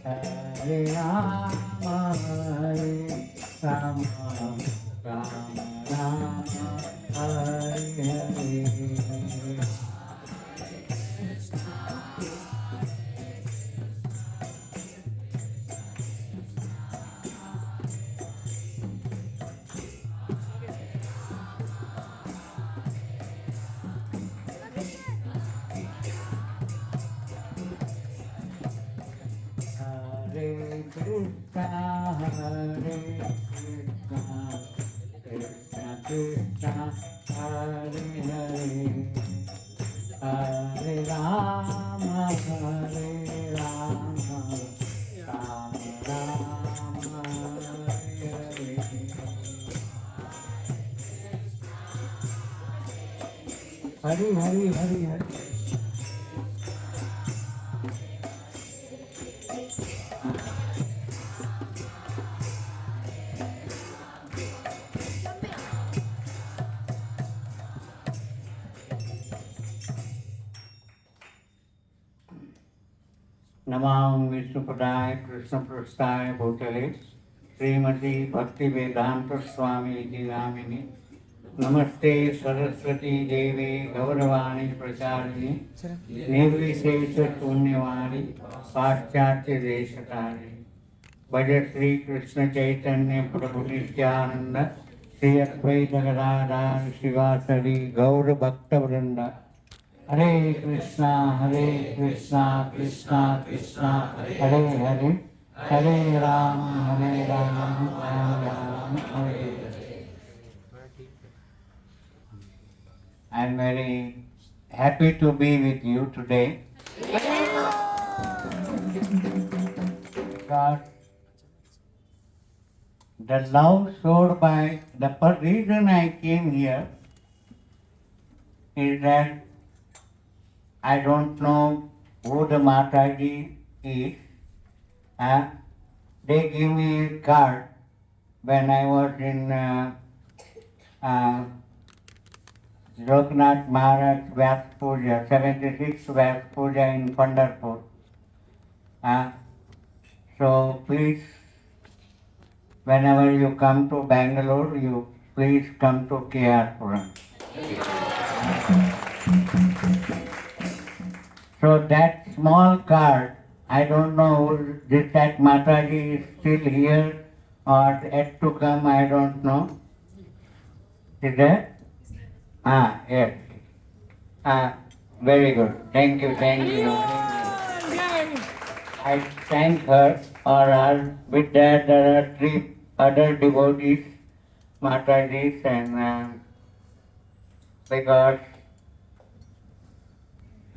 Hare Rama, Hare Rama, Rama Rama, Hare Hare. Hare Krishna, Hare Krishna, Krishna Krishna, Hare Hare, Hare Rama, Hare Rama, Rama Rama, Hare Hare. Hare Hare Hare Hare. Namami विष्णुपदाय कृष्णपृष्ठाय भूतले श्रीमती भक्तिवेदांत स्वामी इति नामिने नमस्ते सरस्वती देवे गौरवाणी प्रचारिणे निर्विशेष शून्यवाणी पाश्चात्य देशकारिणे भज श्री कृष्ण चैतन्य प्रभु नित्यानंद श्री अद्वैत गदाधर शिवासरि गौर भक्त वृंद हरे Krishna Krishna Krishna Hare Hare Hare Ram Ram Ram Hare Hare. I am very happy to be with you today because the love showed by the reason I came here is that I don't know who the Mataji is. They gave me a card when I was in Loknath Maharaj Vyas Puja, 76th Vyas Puja in Pandharpur. So please, whenever you come to Bangalore, you please come to Puram. So that small card, I don't know if that Mataji is still here or yet to come, I don't know. Is there? Yes. Very good. Thank you. I thank her or her. With that, there are 3 other devotees, Matajis, and because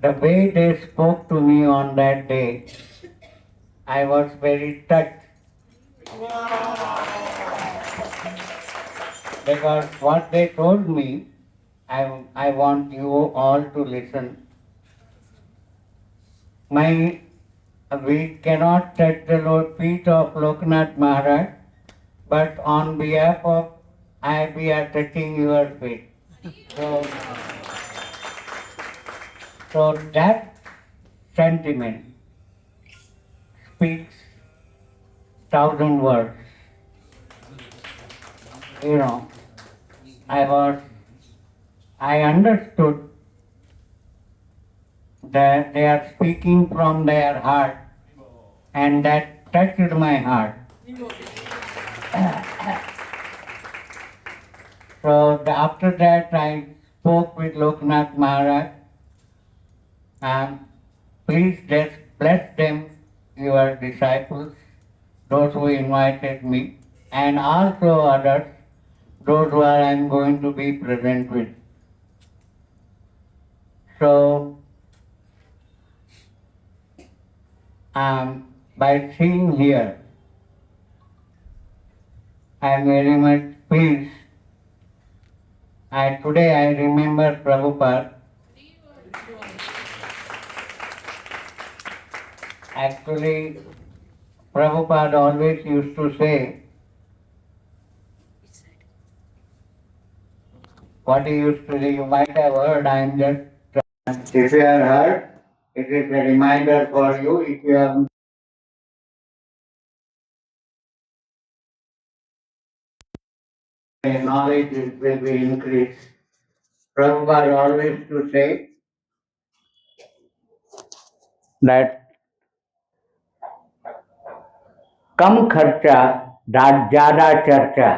the way they spoke to me on that day, I was very touched. Because what they told me, I want you all to listen. We cannot touch the feet of Loknath Maharaj, but on behalf of we are touching your feet. So that sentiment speaks 1,000 words. I understood that they are speaking from their heart, and that touched my heart. So after that I spoke with Loknath Maharaj, please just bless them, your disciples, those who invited me, and also others, those who I am going to be present with. So, by seeing here, I am very much pleased. Today I remember Prabhupada. Actually, Prabhupada always used to say, what he used to say, you might have heard, I am just, if you have heard, It is a reminder for you if you have knowledge, it will be increased. Prabhupada always to say that कम खर्चा ज्यादा चर्चा.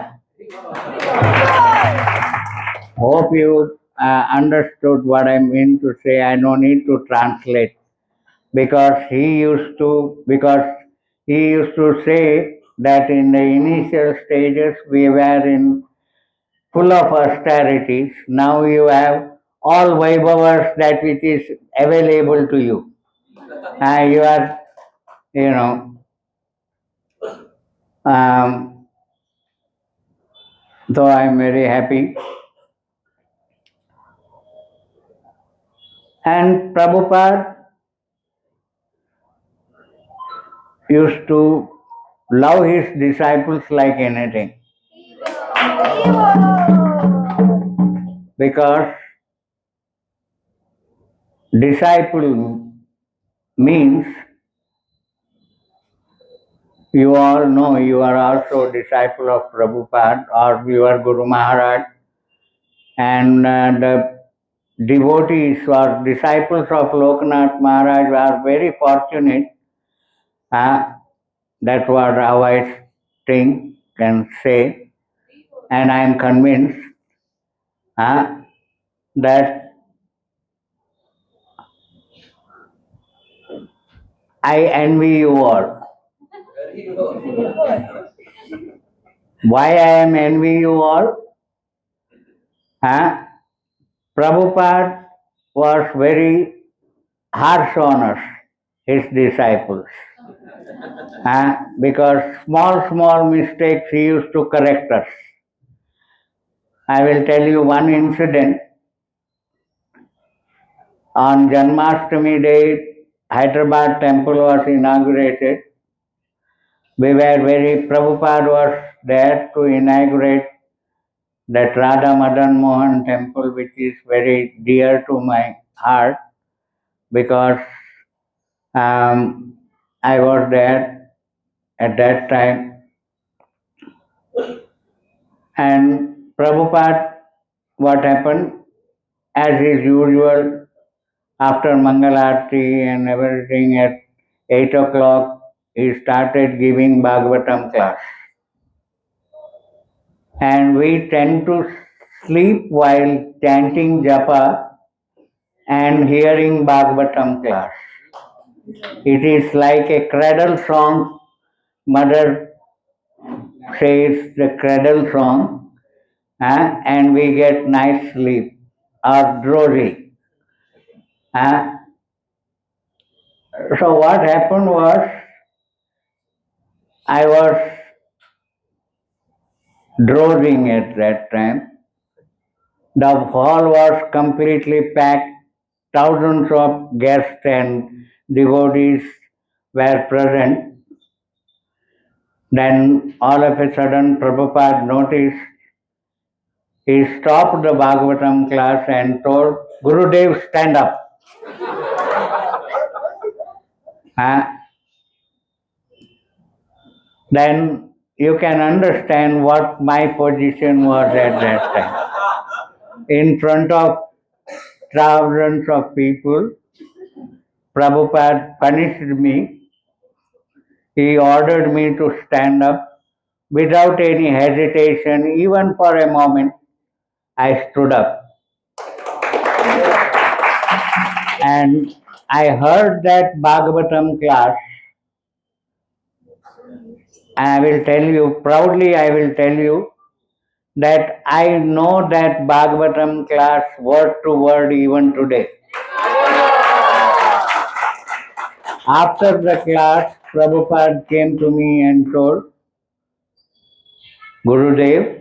Hope you understood what I mean to say. I no need to translate because he used to say that in the initial stages we were in full of austerities. Now you have all vaibhavas that which is available to you. You are, you know, um, so I am very happy. And Prabhupada used to love his disciples like anything because disciple means you all know you are also disciple of Prabhupada or your Guru Maharaj, and the devotees or disciples of Lokanath Maharaj are very fortunate. That's what how I think and say, and I am convinced that I envy you all. Why I am envy you all? Prabhupada was very harsh on us, his disciples, because small mistakes he used to correct us. I will tell you one incident. On Janmashtami day, Hyderabad temple was inaugurated. Prabhupada was there to inaugurate that Radha Madan Mohan temple, which is very dear to my heart because I was there at that time. And Prabhupada, what happened, as is usual, after Mangalarti and everything at 8 o'clock, he started giving Bhagavatam class. And we tend to sleep while chanting japa and hearing Bhagavatam class. It is like a cradle song. Mother says the cradle song, and we get nice sleep or drowsy. So what happened was, I was drowsing at that time. The hall was completely packed. Thousands of guests and devotees were present. Then all of a sudden Prabhupada noticed. He stopped the Bhagavatam class and told, Gurudev, stand up. Then you can understand what my position was at that time. In front of thousands of people, Prabhupada punished me. He ordered me to stand up without any hesitation, even for a moment. I stood up. And I heard that Bhagavatam class. I will tell you, proudly I will tell you, that I know that Bhagavatam class word to word even today. After the class, Prabhupada came to me and told, Gurudev,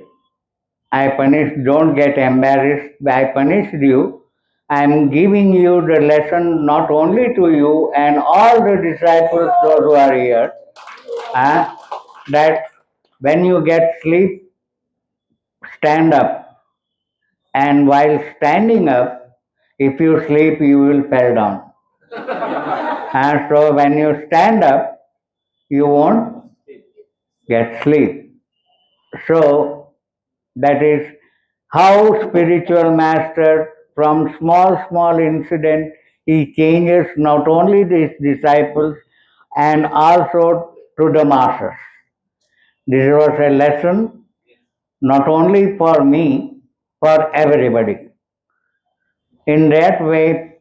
don't get embarrassed, I punished you. I am giving you the lesson not only to you and all the disciples, those who are here, that when you get sleep, stand up. And while standing up, if you sleep, you will fall down. And so when you stand up, you won't get sleep. So that is how spiritual master from small incident he changes not only his disciples and also to the masses. This was a lesson not only for me, for everybody. In that way,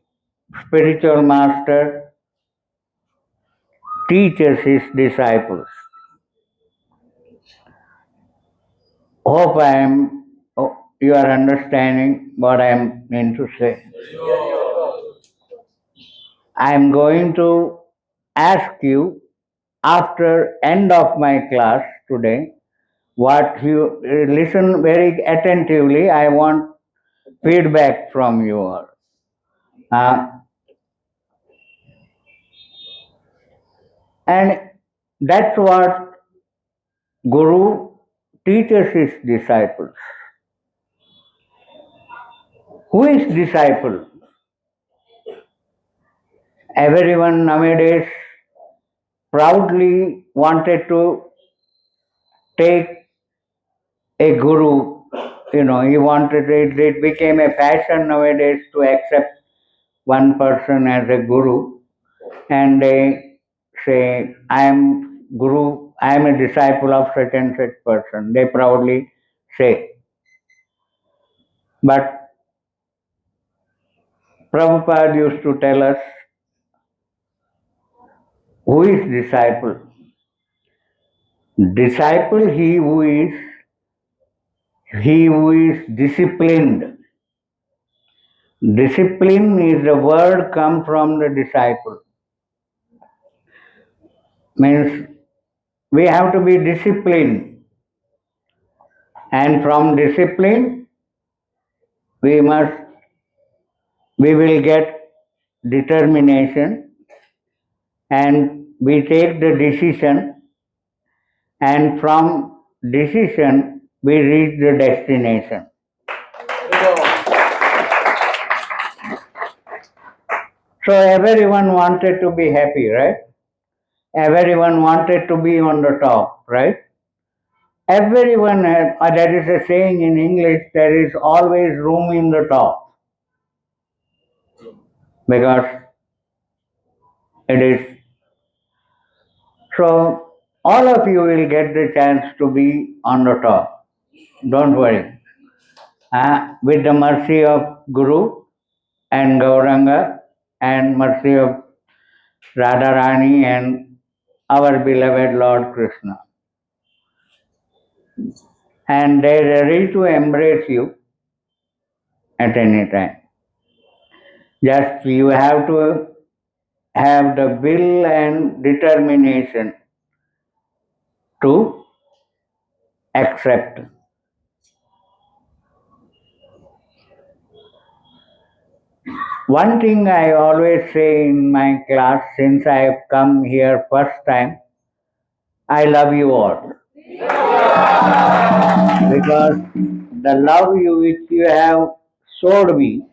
spiritual master teaches his disciples. Hope you are understanding what I am meant to say. I am going to ask you after end of my class today what you listen very attentively. I want feedback from you all. Uh, and that's what Guru teaches his disciples. Who is disciple? Everyone nowadays proudly wanted to take a guru. He wanted it. It became a fashion nowadays to accept one person as a guru, and they say, "I am guru. I am a disciple of such and such person." They proudly say, but Prabhupada used to tell us who is disciple. Disciple, he who is disciplined. Discipline is the word come from the disciple. Means we have to be disciplined, and from discipline we must we will get determination, and we take the decision, and from decision we reach the destination. So everyone wanted to be happy, right? Everyone wanted to be on the top, right? Everyone, there is a saying in English, there is always room in the top, because it is. So all of you will get the chance to be on the top. Don't worry. With the mercy of Guru and Gauranga and mercy of Radharani and our beloved Lord Krishna. And they are ready to embrace you at any time. Just you have to have the will and determination to accept. One thing I always say in my class, since I have come here first time, I love you all. Because the love which you have showed me,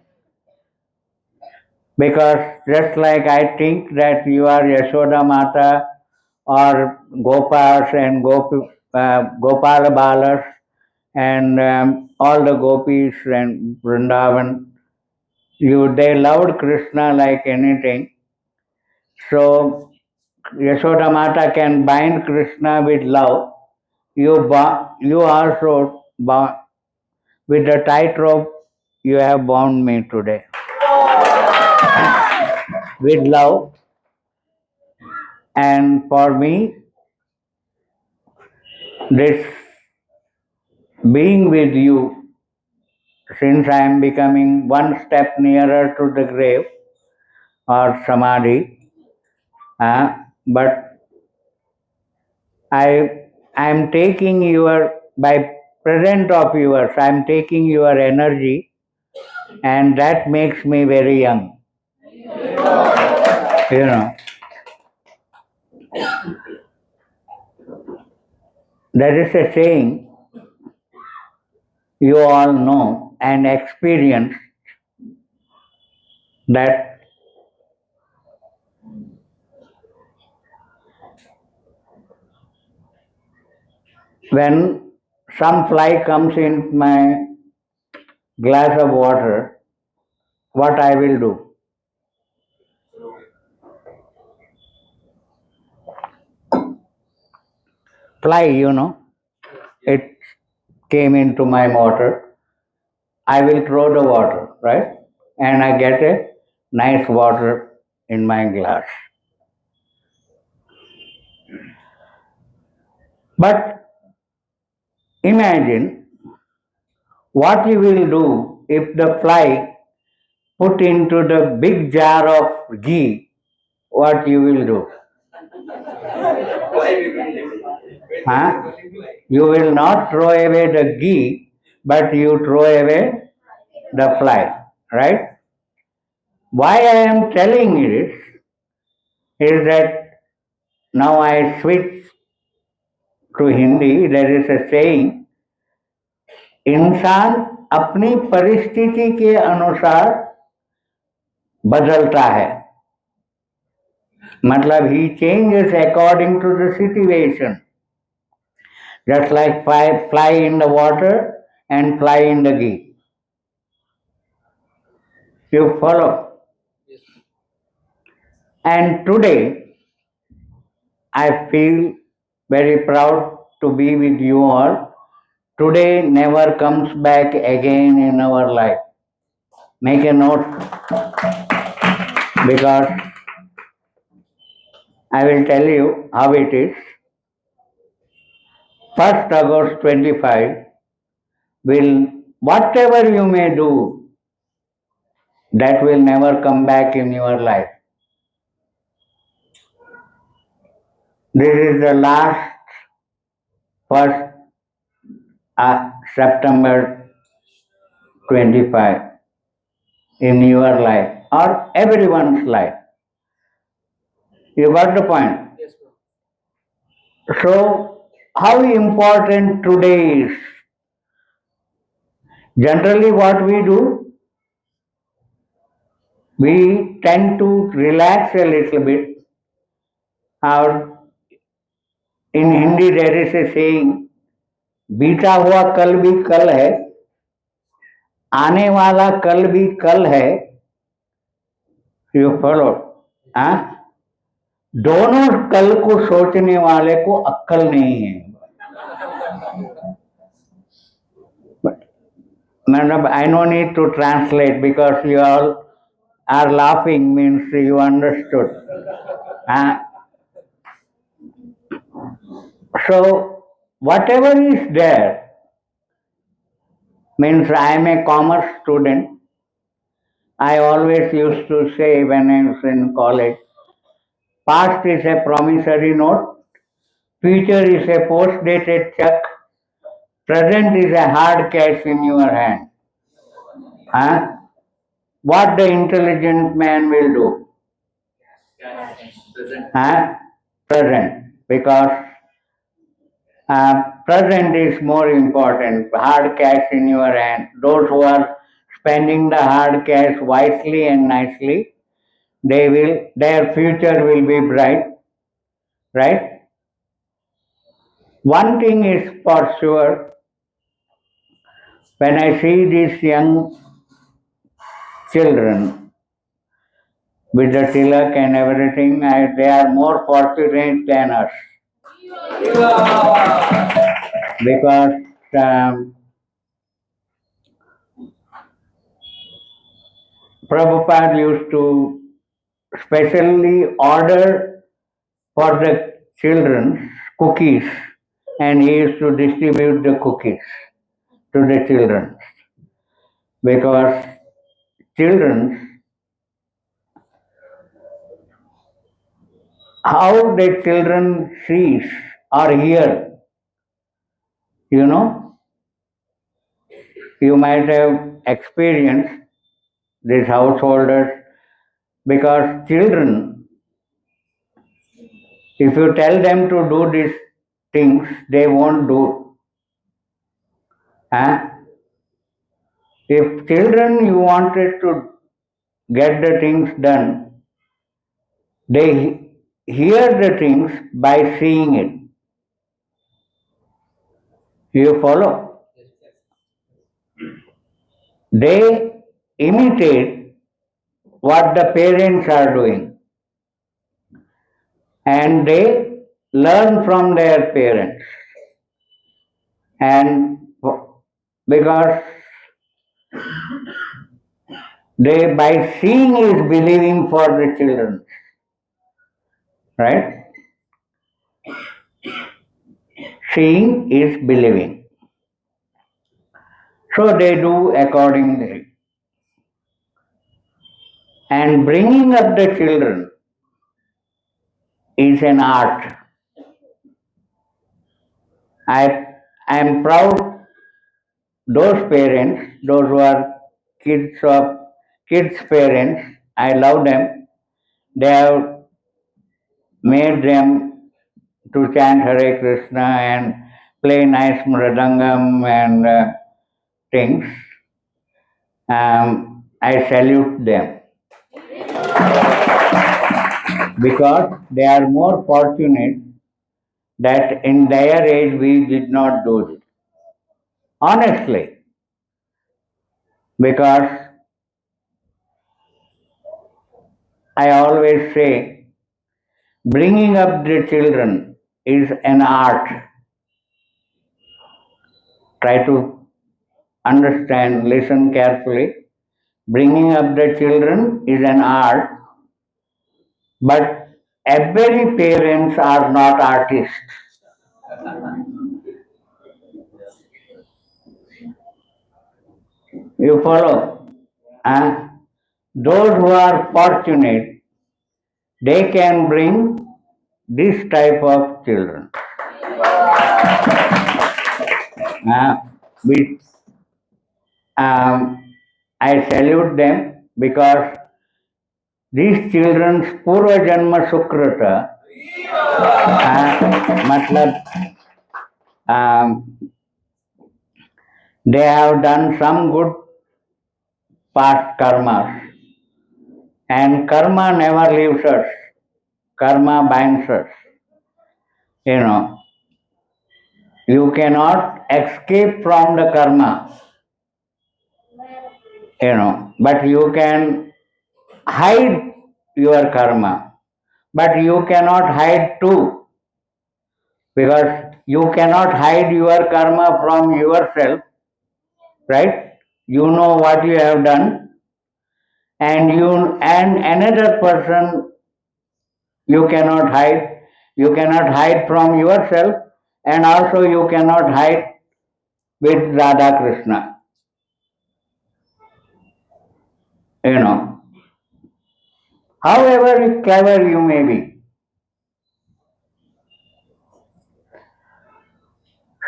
because just like I think that you are Yashoda Mata or Gopas and Gopala Balas and all the gopis and Vrindavan, they loved Krishna like anything. So Yashoda Mata can bind Krishna with love. You also with the tight rope you have bound me today with love. And for me, this being with you, since I am becoming one step nearer to the grave or samadhi, but I am taking by present of yours, I am taking your energy, and that makes me very young. You know, there is a saying you all know and experience, that When some fly comes in my glass of water, what I will do? Fly, it came into my water. I will throw the water, right? And I get a nice water in my glass. But imagine what you will do if the fly put into the big jar of ghee, what you will do? Huh? You will not throw away the ghee, but you throw away the fly, right? Why I am telling this is that now I switch to Hindi. There is a saying, इंसान अपनी परिस्थिति के अनुसार बदलता है. मतलब he changes according to the situation. Just like fly in the water and fly in the ghee. You follow? And today, I feel very proud to be with you all. Today never comes back again in our life. Make a note, because I will tell you how it is. 1st August 25 will, whatever you may do, that will never come back in your life. This is the last 1st September 25 in your life or everyone's life. You got the point? Yes, bro. So, how important today is? Generally, what we do, we tend to relax a little bit. Or in Hindi, there is a saying, बीता हुआ कल भी कल है, आने वाला कल भी कल है. You follow? हाँ, दोनों कल को सोचने वाले को अक्ल नहीं है. Madam, I no need to translate because you all are laughing, means you understood. So, whatever is there, means I am a commerce student. I always used to say when I was in college, past is a promissory note, future is a post-dated check, present is a hard cash in your hand. Huh? What the intelligent man will do? Huh? Present. Because present is more important. Hard cash in your hand. Those who are spending the hard cash wisely and nicely, their future will be bright, right? One thing is for sure, when I see these young children with the tilak and everything, they are more fortunate than us. Because Prabhupada used to specially order for the children cookies, and he used to distribute the cookies to the children, because children, how the children sees or hear, you might have experienced these householders, because children, if you tell them to do these things, they won't do. Huh? If children you wanted to get the things done, they hear the things by seeing it. You follow? They imitate what the parents are doing and they learn from their parents. And because they by seeing is believing for the children, right? Seeing is believing. So they do accordingly. And bringing up the children is an art. I am proud those parents, those who are kids parents, I love them. They have made them to chant Hare Krishna and play nice mridangam and things. I salute them because they are more fortunate that in their age we did not do it. Honestly, because I always say bringing up the children is an art. Try to understand, listen carefully. Bringing up the children is an art, but every parents are not artists. You follow? Those who are fortunate, they can bring this type of children. Which I salute them because these children's Purva Janma Sukrata, matlab, they have done some good past karmas, and karma never leaves us. Karma binds us. You know, you cannot escape from the karma. But you can hide your karma. But you cannot hide too, because you cannot hide your karma from yourself, right? You know what you have done, and another person you cannot hide. You cannot hide from yourself, and also you cannot hide with Radha Krishna. However clever you may be.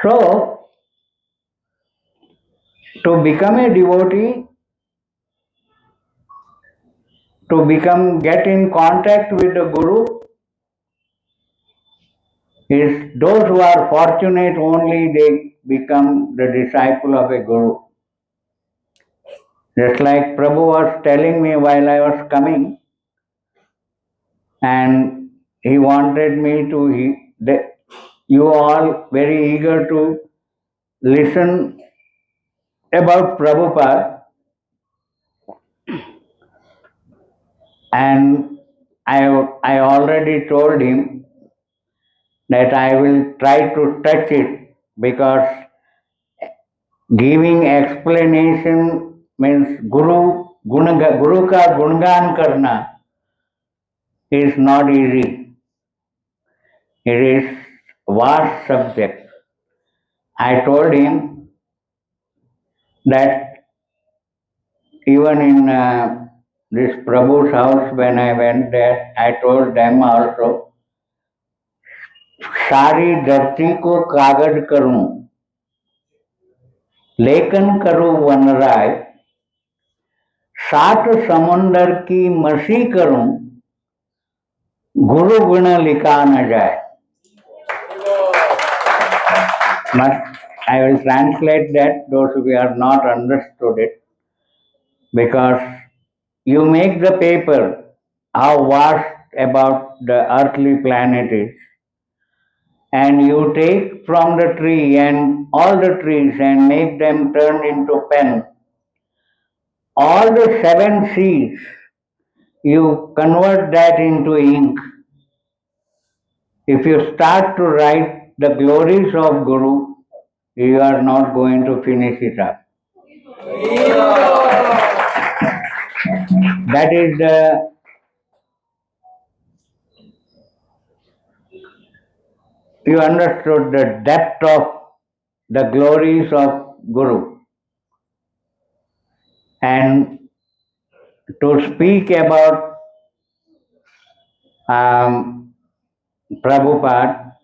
So, to become a devotee, to get in contact with the Guru, is those who are fortunate only they become the disciple of a Guru. Just like Prabhu was telling me while I was coming, and he wanted me to, you all very eager to listen about Prabhupada, and I already told him that I will try to touch it because giving explanation means Guru ka gungan karna is not easy. It is vast subject. I told him that even in this Prabhu's house when I went there, I told them also, सारी धरती को कागज करूं, लेखन करूं वनराय, सात समुंदर की मसी करूं, गुरु गुण लिखा न जाए. But I will translate that, those who are not understood it, because you make the paper how vast about the earthly planet is, and you take from the tree and all the trees and make them turn into pen, all the seven seas, you convert that into ink. If you start to write the glories of Guru, you are not going to finish it up. That is you understood the depth of the glories of Guru. And to speak about um, Prabhupada,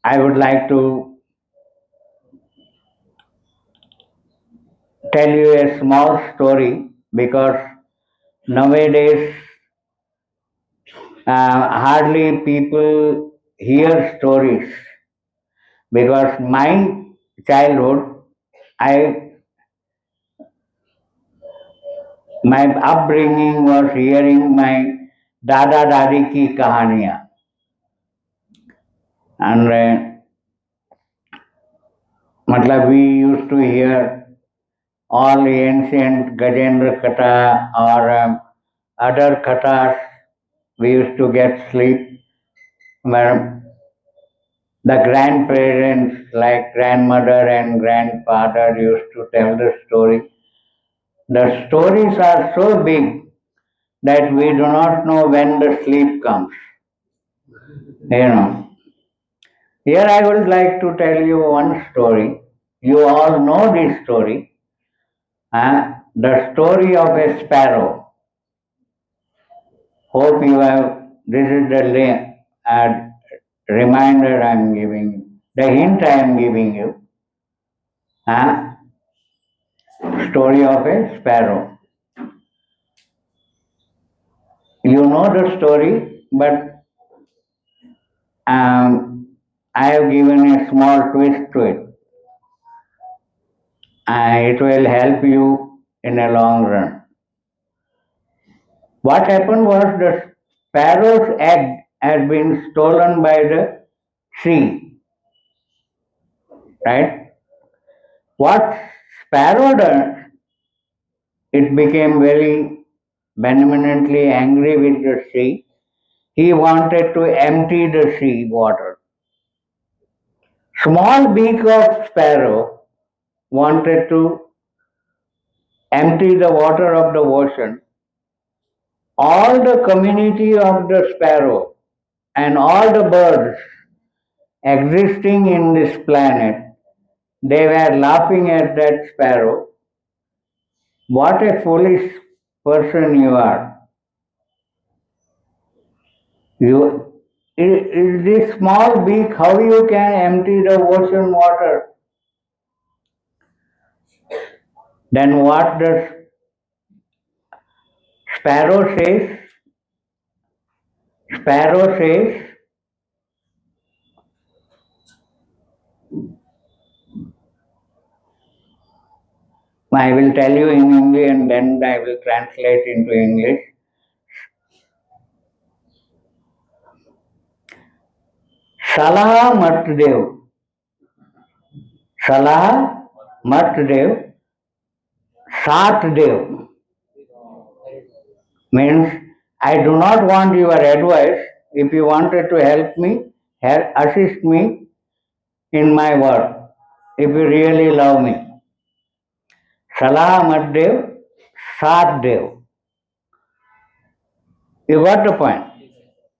I would like to tell you a small story because nowadays hardly people hear stories. Because my childhood, my upbringing was hearing my dada dadi ki kahaniyan, and matlab we used to hear all the ancient Gajendra Katha or other kathas. We used to get sleep. Where the grandparents, like grandmother and grandfather, used to tell the story. The stories are so big that we do not know when the sleep comes. You know. Here I would like to tell you one story. You all know this story. The story of a sparrow. Hope you have, this is the reminder I am giving you, the hint I am giving you. Story of a sparrow. You know the story, but I have given a small twist to it. It will help you in a long run. What happened was the sparrow's egg had been stolen by the sea, right? What sparrow done, it became very benevolently angry with the sea. He wanted to empty the sea water. Small beak of sparrow wanted to empty the water of the ocean. All the community of the sparrow and all the birds existing in this planet, they were laughing at that sparrow. What a foolish person you are. You, is this small beak, how you can empty the ocean water? Then what the sparrow says? Sparrow says, I will tell you in English and then I will translate into English. Salah mat dev. Salah mat dev. Sat dev. Means I do not want your advice. If you wanted to help me, assist me in my work. If you really love me. Salah mat dev. Sat dev. You got the point.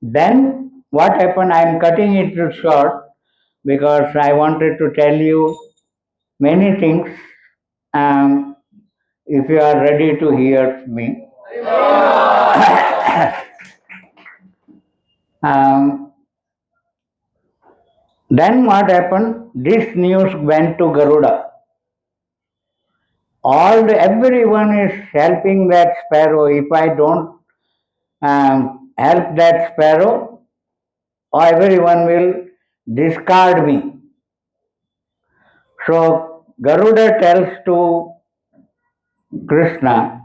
Then what happened? I am cutting it short because I wanted to tell you many things. If you are ready to hear me. Then what happened? This news went to Garuda. Everyone is helping that sparrow. If I don't help that sparrow, everyone will discard me. So Garuda tells to Krishna,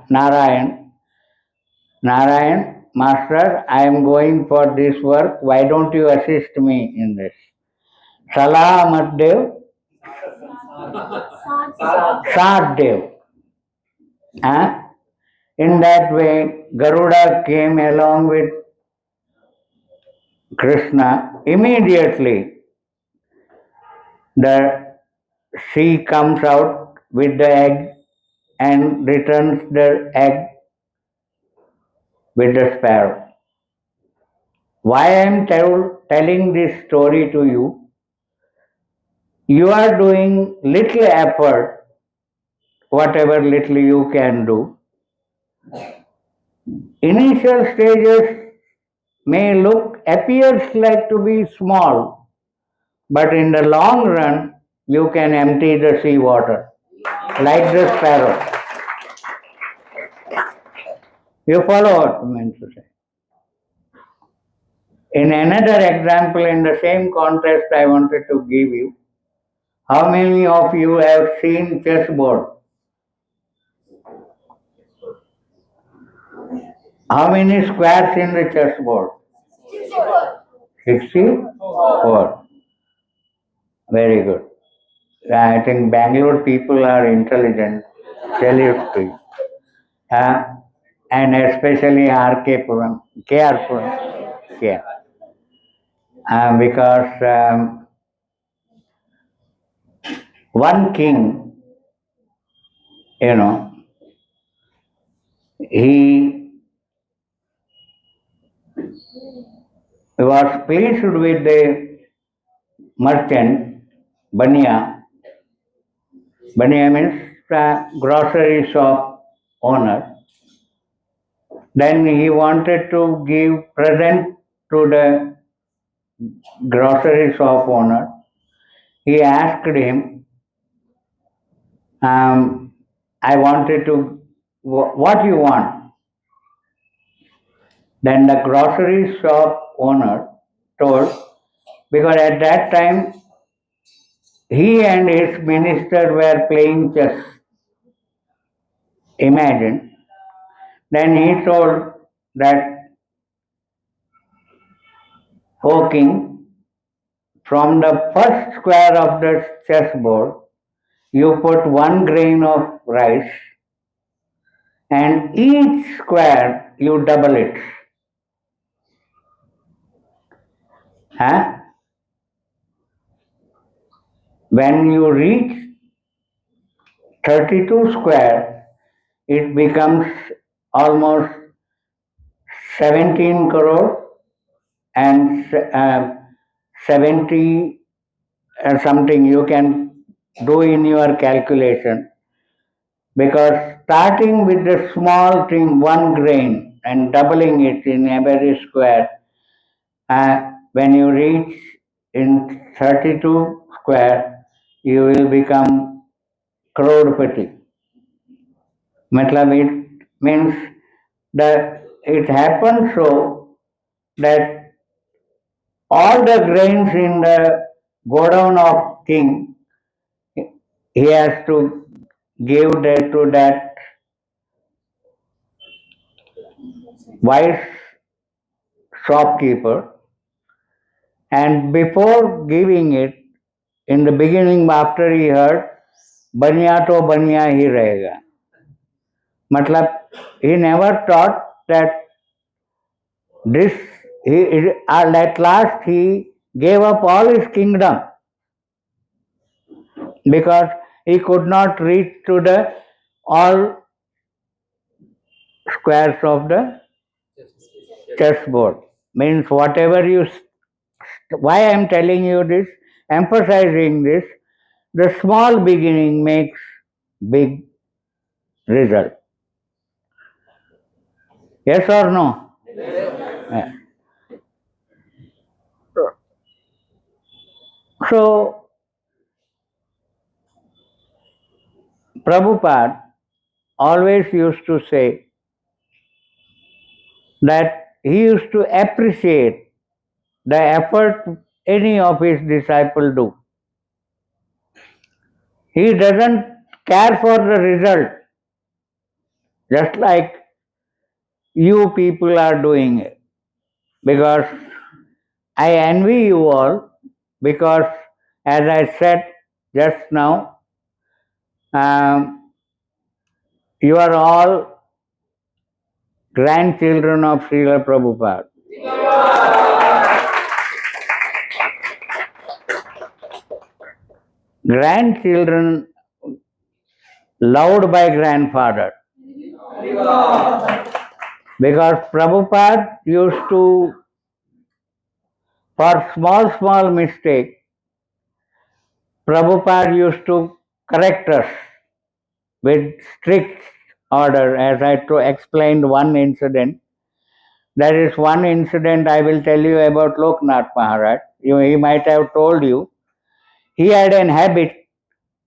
Narayan, Master, I am going for this work. Why don't you assist me in this? Salah Maddev, Saddev. Huh? In that way, Garuda came along with Krishna. Immediately, the she comes out with the egg and returns the egg with the sparrow. Why I am telling this story to you? You are doing little effort, whatever little you can do. Initial stages may appears like to be small, but in the long run, you can empty the sea water, like the sparrow. You follow what I meant to say. In another example, in the same context, I wanted to give you. How many of you have seen chessboard? How many squares in the chessboard? 64. Very good. I think Bangalore people are intelligent. Salute to you. And especially RK Puram, KR Puram. Yeah. Because one king, you know, he was pleased with the merchant, Bania. Bania means grocery shop owner. Then he wanted to give present to the grocery shop owner. He asked him, I wanted to, what you want? Then the grocery shop owner told, because at that time he and his minister were playing chess. Imagine. Then he told that, O king, from the first square of the chessboard, you put 1 grain of rice, and each square you double it. Huh? When you reach 32 square, it becomes almost 17 crore and 70 something you can do in your calculation, because starting with the small thing 1 grain and doubling it in every square, when you reach in 32 square, you will become crorepati. Matlab it means that it happens so that all the grains in the godown of king, he has to give that to that wise shopkeeper, and before giving it, in the beginning after he heard baniya to baniya hi rahega, matlab he never thought that this at last he gave up all his kingdom, because he could not reach to the all squares of the chessboard. Means whatever you, why I am telling you this, emphasizing this, the small beginning makes big result. Yes or no? Yeah. So Prabhupada always used to say that he used to appreciate the effort any of his disciples do. He doesn't care for the result. Just like you people are doing it. Because I envy you all, because as I said just now, you are all grandchildren of Srila Prabhupada. Grandchildren loved by grandfather. Because Prabhupada used to, for small mistake, Prabhupada used to correct us with strict order. As I explained one incident, there is one incident I will tell you about Loknath Maharaj. He might have told you. He had an habit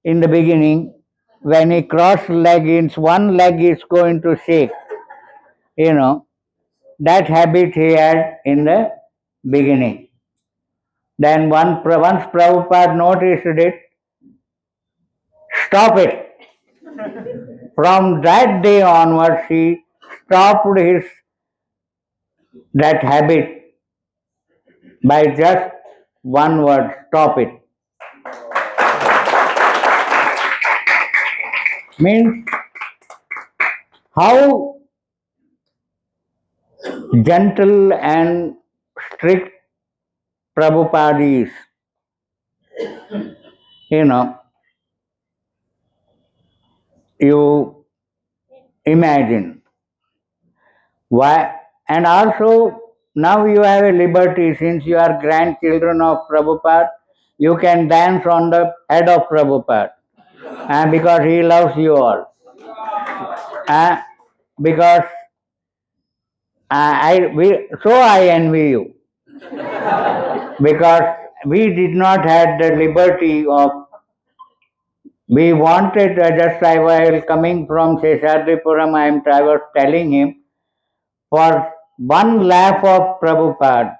in the beginning, when he crossed legs, one leg is going to shake. You know, that habit he had in the beginning. Then once Prabhupada noticed it, stop it. From that day onwards, he stopped that habit by just one word, stop it. Means how gentle and strict Prabhupada is. You know, you imagine why. And also, now you have a liberty, since you are grandchildren of Prabhupada, you can dance on the head of Prabhupada, because he loves you all. Because I envy you, because we did not have the liberty of, we wanted, just while coming from Puram, I was telling him, for one laugh of Prabhupada,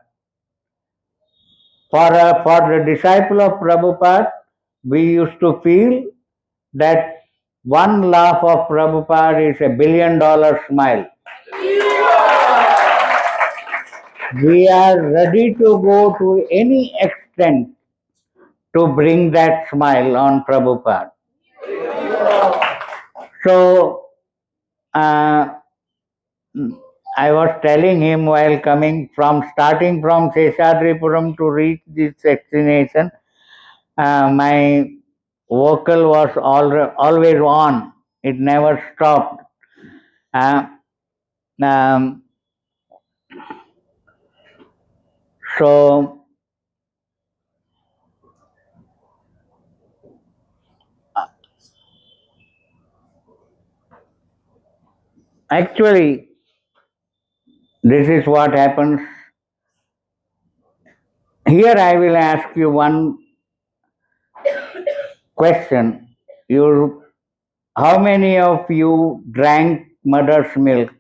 for the disciple of Prabhupada, we used to feel that one laugh of Prabhupada is $1 billion smile. We are ready to go to any extent to bring that smile on Prabhupada. So, I was telling him while starting from Seshadripuram to reach this destination, my vocal was always on. It never stopped. Um, so, actually, this is what happens. Here I will ask you one question. How many of you drank mother's milk?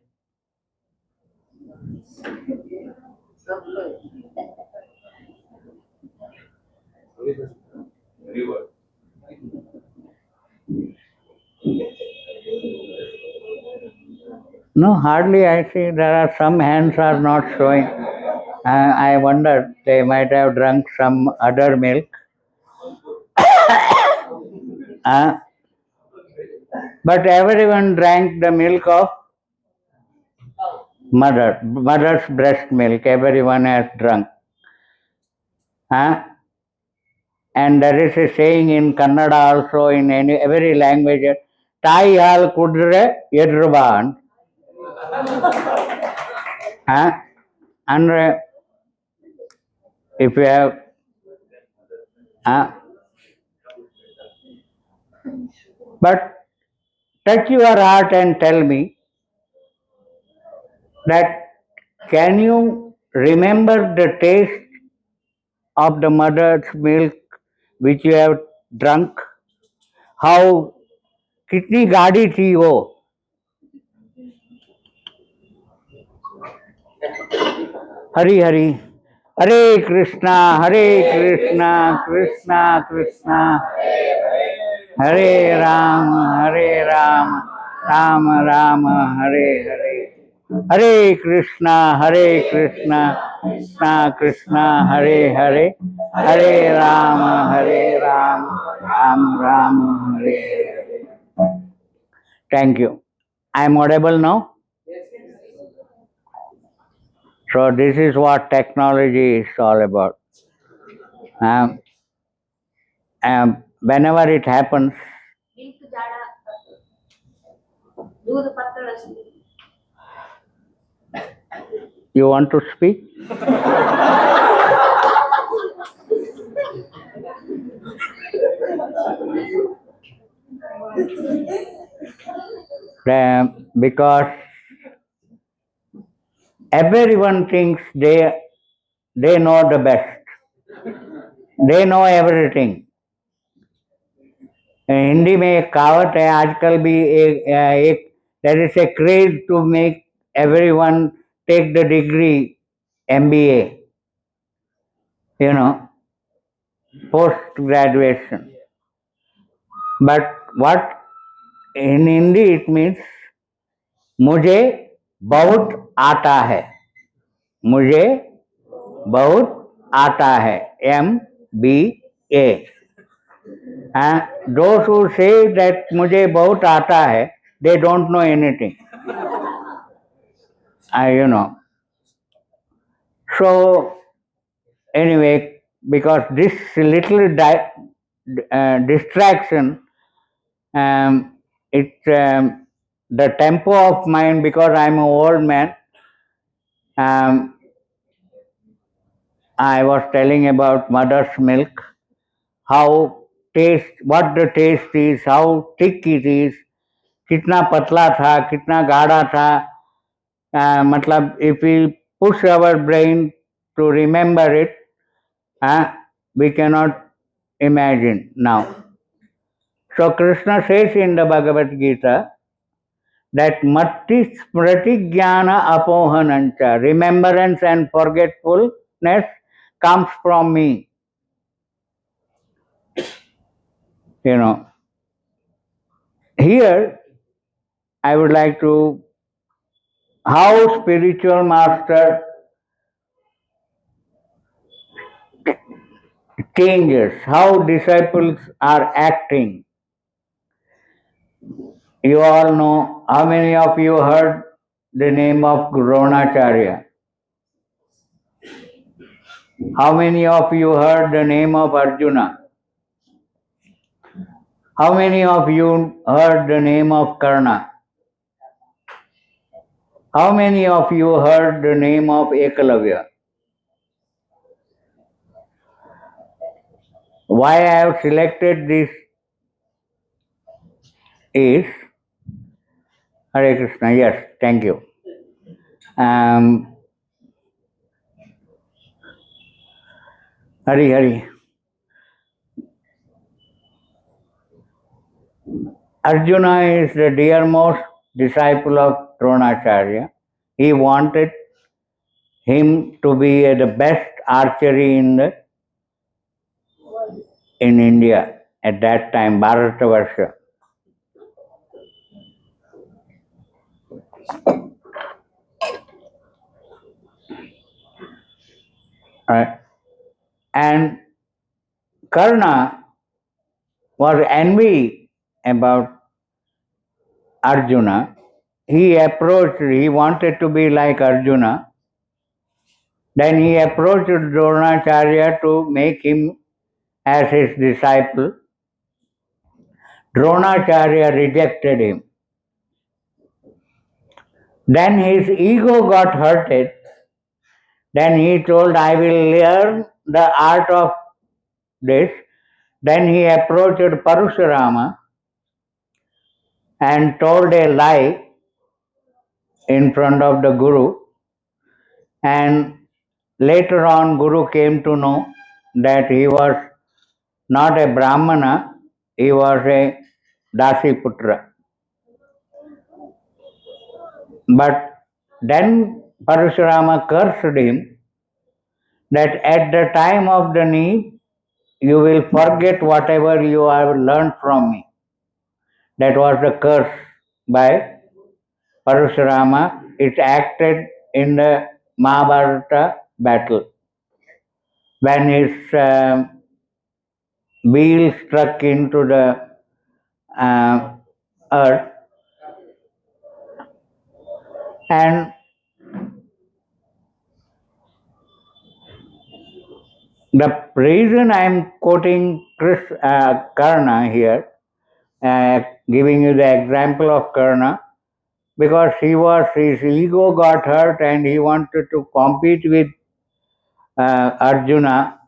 No, hardly. I see there are some hands are not showing. I wonder they might have drunk some other milk. But everyone drank the milk of mother's breast milk. Everyone has drunk. And there is a saying in Kannada also, in every language, Tai hal kudre yedruban. And if you have, but touch your heart and tell me that, can you remember the taste of the mother's milk which you have drunk? How कितनी गाढ़ी थी वो? हरी हरी, हरे कृष्णा कृष्णा कृष्णा हरे Ram Ram Ram Hare Hare. Hare Krishna, Krishna Krishna, Hare Hare, Hare Rama, Ram Ram, Hare Hare. Thank you. I am audible now? So this is what technology is all about. Um, whenever it happens, you want to speak? Because everyone thinks they know the best. They know everything. Hindi में एक कहावत है आजकल भी एक there is a craze to make everyone take the degree MBA, post graduation. But what in Hindi it means मुझे बहुत आता है, मुझे बहुत आता है, MBA. And those who say that मुझे बहुत आता है, they don't know anything. So anyway, because this little distraction, it's the tempo of mind, because I'm an old man. I was telling about mother's milk, what the taste is, how thick it is, कितना पतला था, कितना गाढ़ा था. मतलब if we push our brain to remember it, we cannot imagine now. So Krishna says in the Bhagavad Gita that matti smriti jnana apohanancha, remembrance and forgetfulness comes from me. Here I would like to, how spiritual master changes, how disciples are acting. You all know, how many of you heard the name of Dronacharya? How many of you heard the name of Arjuna? How many of you heard the name of Karna? How many of you heard the name of Ekalavya? Why I have selected this is, Hare Krishna, yes, thank you. Hari Hari. Arjuna is the dearmost disciple of Dronacharya. He wanted him to be the best archery in India at that time, Bharatavarsha. And Karna was envy about Arjuna. He wanted to be like Arjuna. Then he approached Dronacharya to make him as his disciple. Dronacharya rejected him. Then his ego got hurted. Then he told, I will learn the art of this. Then he approached Parashurama and told a lie in front of the Guru. And later on, Guru came to know that he was not a Brahmana, he was a Dasiputra. But then Parashurama cursed him that at the time of the need, you will forget whatever you have learned from me. That was the curse by Parashurama it acted in the Mahabharata battle when his wheel struck into the uh, earth, and the reason I am quoting Karna here, giving you the example of Karna, because his ego got hurt and he wanted to compete with Arjuna.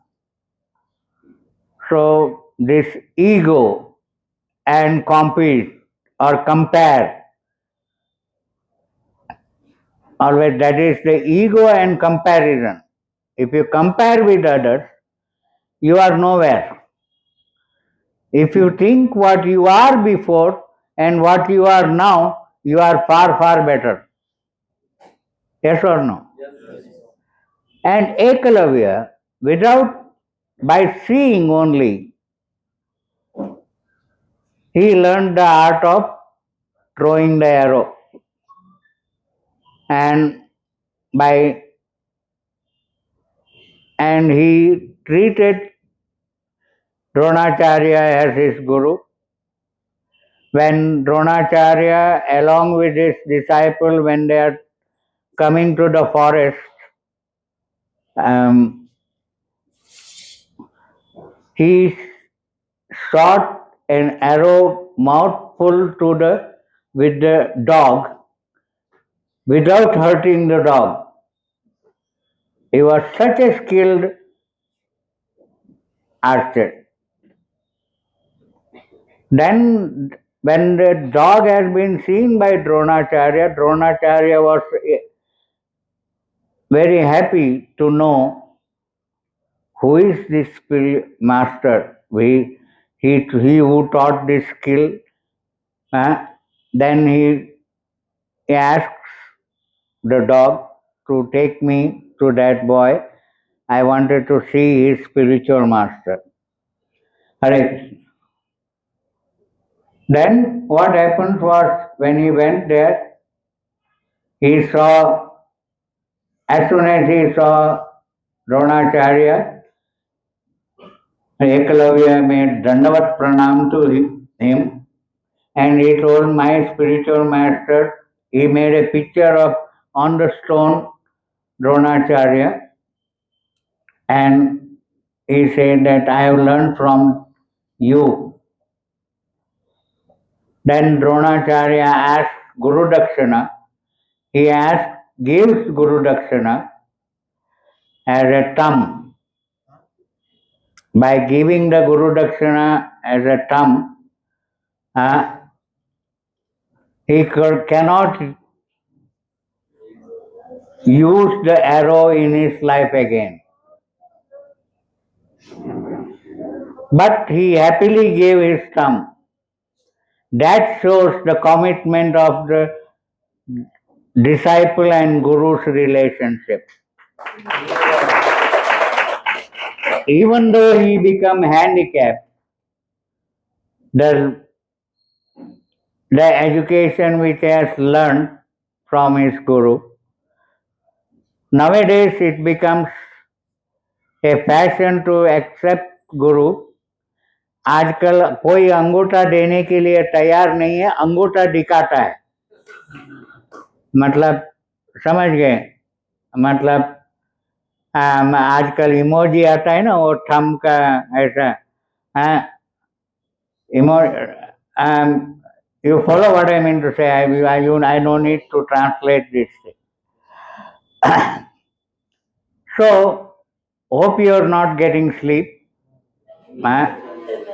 So this ego and compete or compare, always that is the ego and comparison. If you compare with others, you are nowhere. If you think what you are before and what you are now, you are far, far better. Yes or no? Yes. And Ekalavya, by seeing only, he learned the art of throwing the arrow. And he treated Dronacharya as his guru. When Dronacharya, along with his disciple, when they are coming to the forest, he shot an arrow mouthful with the dog without hurting the dog. He was such a skilled archer. Then, when the dog has been seen by Dronacharya, Dronacharya was very happy to know who is this master. He who taught this skill. Then he asks the dog to take me to that boy. I wanted to see his spiritual master. Hare Krishna. Then what happened was, when he went there, he saw, as soon as he saw Dronacharya, Ekalavya made Dandavat Pranam to him, and he told, my spiritual master, he made a picture of on the stone Dronacharya, and he said that I have learned from you. Then Dronacharya asked Guru Dakshina. He gives Guru Dakshina as a thumb. By giving the Guru Dakshina as a thumb, he cannot use the arrow in his life again. But he happily gave his thumb. That shows the commitment of the disciple and guru's relationship. Even though he become handicapped, the education which he has learned from his guru, nowadays it becomes a fashion to accept guru. आजकल कोई अंगूठा देने के लिए तैयार नहीं है, अंगूठा दिखाता है. मतलब समझ गए? मतलब आजकल इमोजी आता है ना, वो थंब का ऐसा. You follow what I mean to say? I don't need to translate this thing. So, hope you are not getting sleep.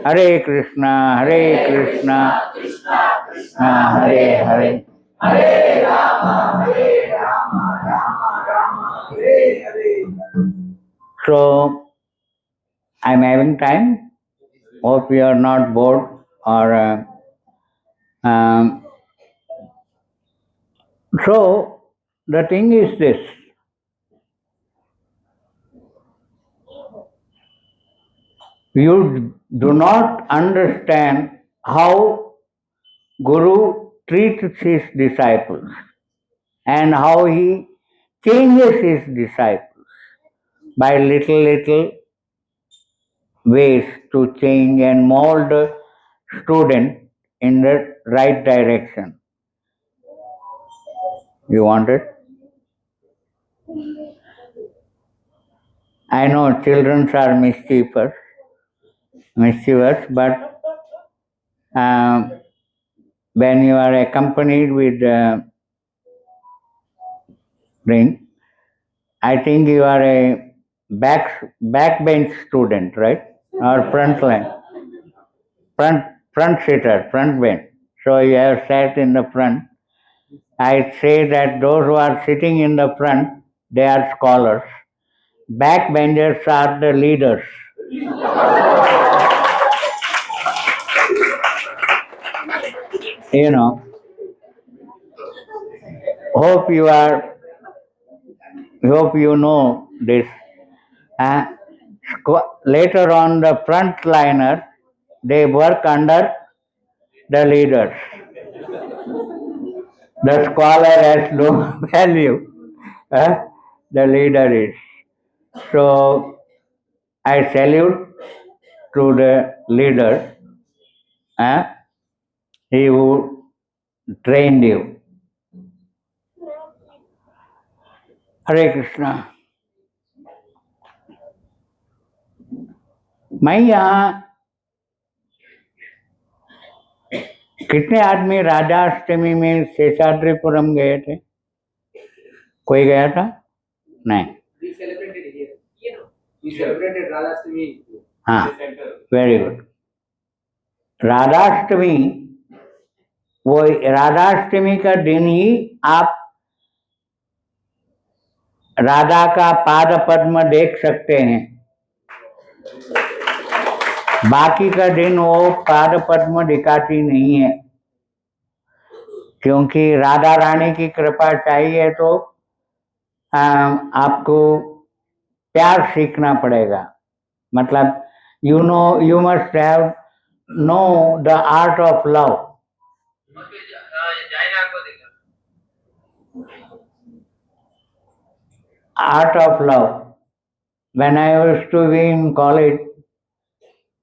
Hare Krishna, Hare Krishna, Krishna Krishna, Hare Hare, Hare Rama, Rama Rama, Hare Hare. So, I'm having time. Hope you are not bored or. So, the thing is this. You do not understand how Guru treats his disciples. and how he changes his disciples by little ways to change and mold the student in the right direction. You want it? I know children are mischievous, but um, when you are accompanied with ring, I think you are a backbench student, right? Or front line, front front sitter, front bench. So you have sat in the front. I say that those who are sitting in the front, they are scholars. Backbenchers are the leaders. You know, hope you are, hope you know this. Uh, Later on, the frontliner, they work under the leaders. The scholar has no value. The leader is. So I salute to the leader, uh, he who trained you. Hare Krishna. मैं यहाँ कितने आदमी राजाष्टमी में शेषाद्रिपुरम गए थे? कोई गया था? नहीं. We celebrated here. We celebrated Radhastami. हाँ, very good. राधाष्टमी, वो राधाष्टमी का दिन ही आप राधा का पाद पद्म देख सकते हैं. बाकी का दिन वो पाद पद्म दिखाती नहीं है, क्योंकि राधा रानी की कृपा चाहिए तो आपको प्यार सीखना पड़ेगा. मतलब you must have know the art of love. Art of love. When I used to be in college,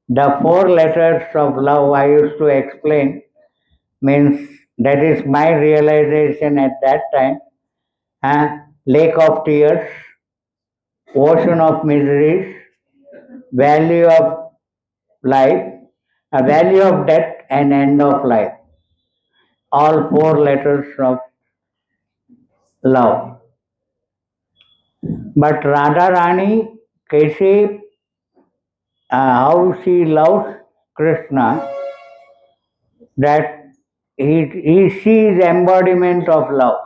the 4 letters of love I used to explain, means that is my realization at that time. Lake of tears, ocean of miseries, value of life, a value of death, and end of life. All 4 letters of love. But Radha Rani, कैसे how she loves Krishna, that he sees embodiment of love.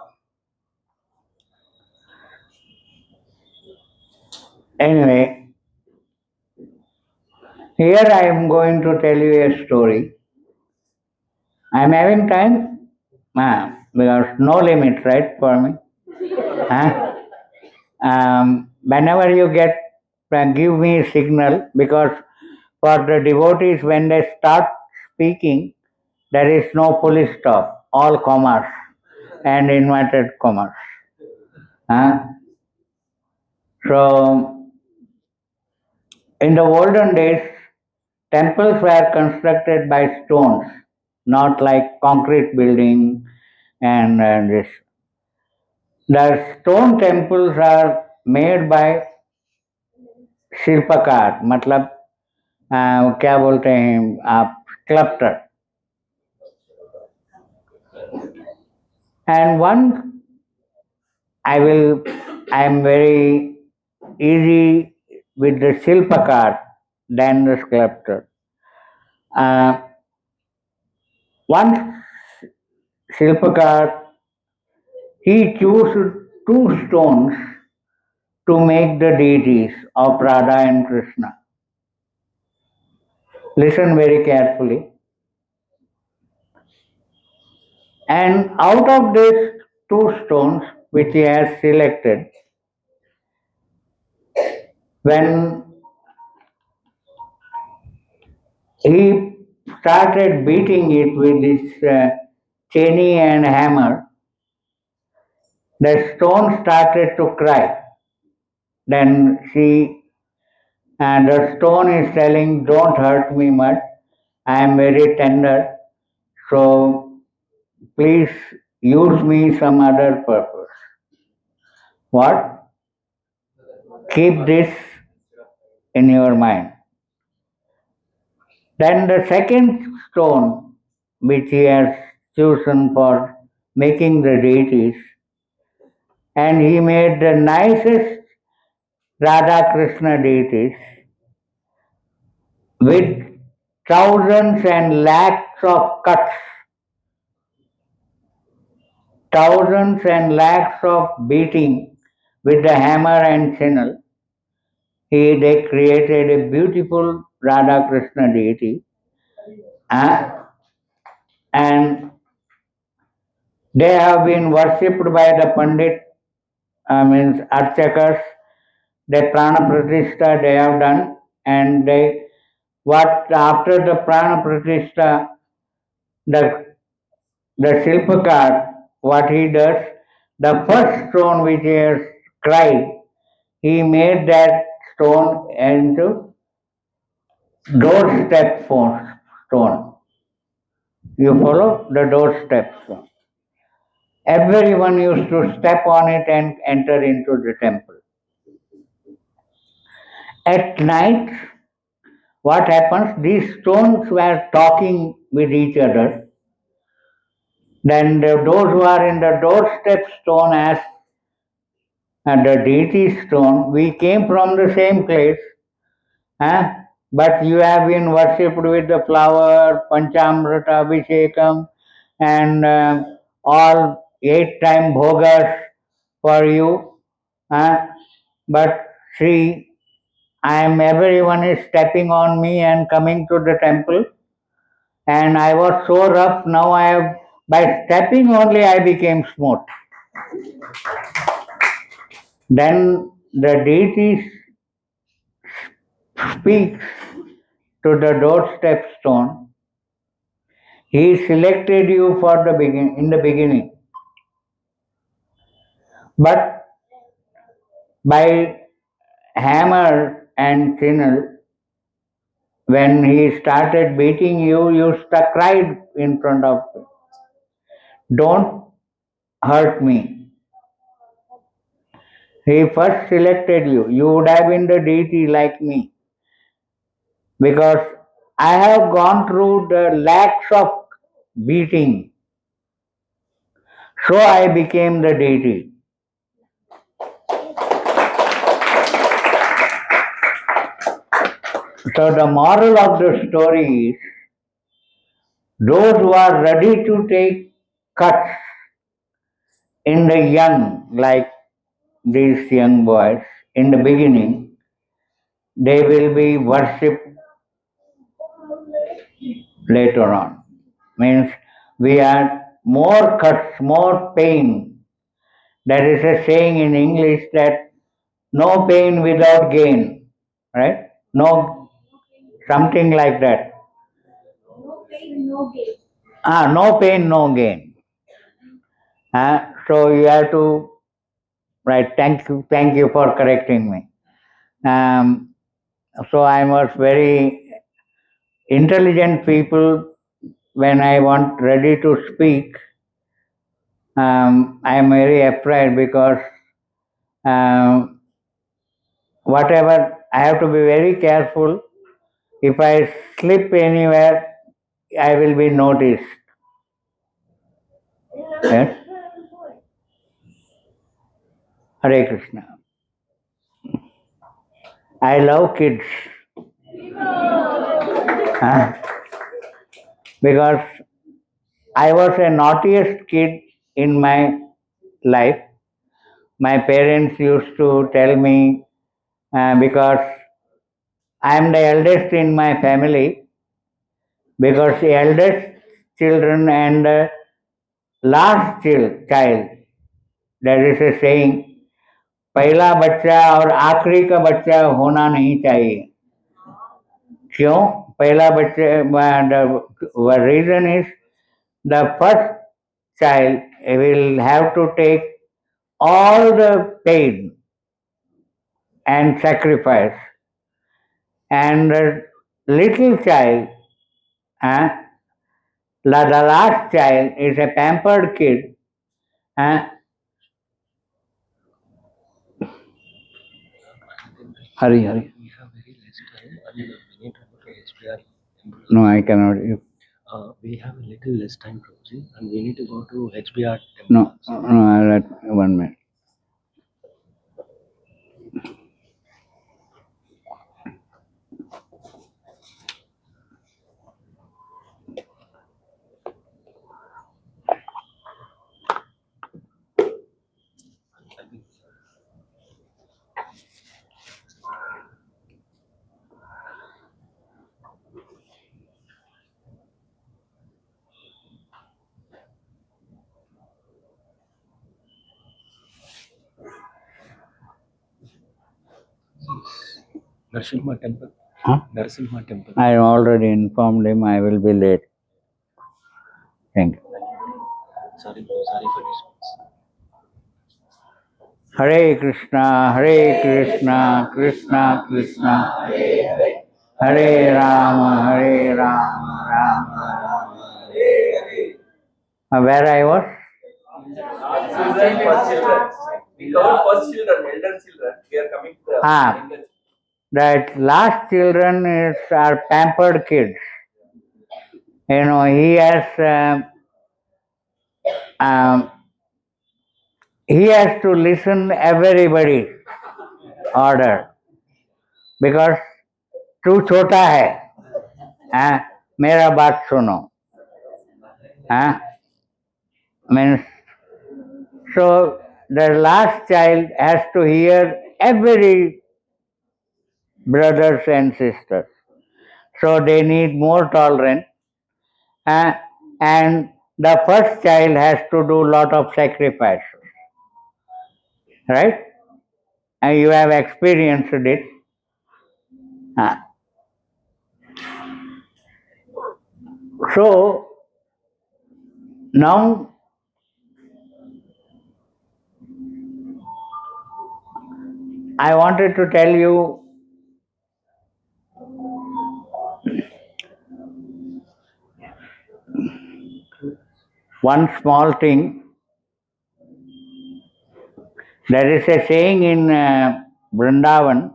Anyway, here I am going to tell you a story. I am having time? Because no limit, right, for me? Whenever you get, give me a signal, because for the devotees, when they start speaking, there is no full stop, all commas and inverted commas. So, in the olden days, temples were constructed by stones, not like concrete building and this. The stone temples are made by शिल्पकार, मतलब क्या बोलते हैं आप, sculptor. And one, I am very easy with the Shilpakar than the sculptor. One Shilpakar, he chose 2 stones to make the deities of Radha and Krishna. Listen very carefully. And out of these 2 stones which he has selected, when he started beating it with this cheni and hammer, The stone started to cry. Then the stone is telling, "Don't hurt me much. I am very tender. So please use me some other purpose." What? Keep this in your mind. Then the second stone which he has chosen for making the deities, and he made the nicest Radha Krishna deities with thousands and lakhs of cuts, thousands and lakhs of beating with the hammer and chisel. They created a beautiful Radha Krishna deity, uh, and they have been worshipped by the Pandit, means Archakas. The Prana Pratishta they have done, and what after the Prana Pratishta, the the Shilpakar, what he does, the first stone which he has cried, he made that stone into doorstep stone. You follow the doorstep stone. Everyone used to step on it and enter into the temple. At night, what happens? These stones were talking with each other. Then those who are in the doorstep stone asked, and the deity stone, we came from the same place, huh? But you have been worshipped with the flower, Panchamrita, Abhishekam, and all 8 time bhogas for you. Huh? But see, everyone is stepping on me and coming to the temple, and I was so rough. Now by stepping only, I became smooth. Then the deity speaks to the doorstep stone. He selected you for in the beginning, but by hammer and chisel, when he started beating you, you stuck right in front of him. Don't hurt me. He first selected you. You would have been the deity like me, because I have gone through the lakhs of beating. So I became the deity. So the moral of the story is, those who are ready to take cuts in the young, like these young boys, in the beginning, they will be worshipped later on. Means we are more cuts, more pain. There is a saying in English that no pain without gain, right? No, something like that. No pain, no gain. So you have to, right? Thank you for correcting me. So I was very intelligent people. When I want ready to speak, I am very afraid, because um, whatever I have to be very careful. If I slip anywhere, I will be noticed. Yes? Hare Krishna. I love kids. Huh? Because I was a naughtiest kid in my life. My parents used to tell me, because I am the eldest in my family, because the eldest children and last child, there is a saying, पहला बच्चा और आखिरी का बच्चा होना नहीं चाहिए. क्यों? पहला बच्चे, the reason is, the first child will have to take all the pain and sacrifice, and the little child, uh, the last child is a pampered kid. Uh, hurry, hurry. We have very less time and we need to go to HBR temple. No, I cannot. You, We have a little less time, Prabhuji, and we need to go to HBR temple. no, I'll let 1 minute. Narasimha temple. Huh? Narasimha temple. I already informed him I will be late. Thank you. Sorry for this. Hare Krishna, Krishna Krishna, Hare Rama, Rama. Where I was? Children, first children. We covered first children, elder children. We are coming to the That last children are pampered kids. You know, he has to listen everybody order because तू छोटा है, मेरा बात सुनो. Means, so the last child has to hear every brothers and sisters. So they need more tolerance. And the first child has to do lot of sacrifices. Right? And you have experienced it. So now I wanted to tell you one small thing. There is a saying in Vrindavan.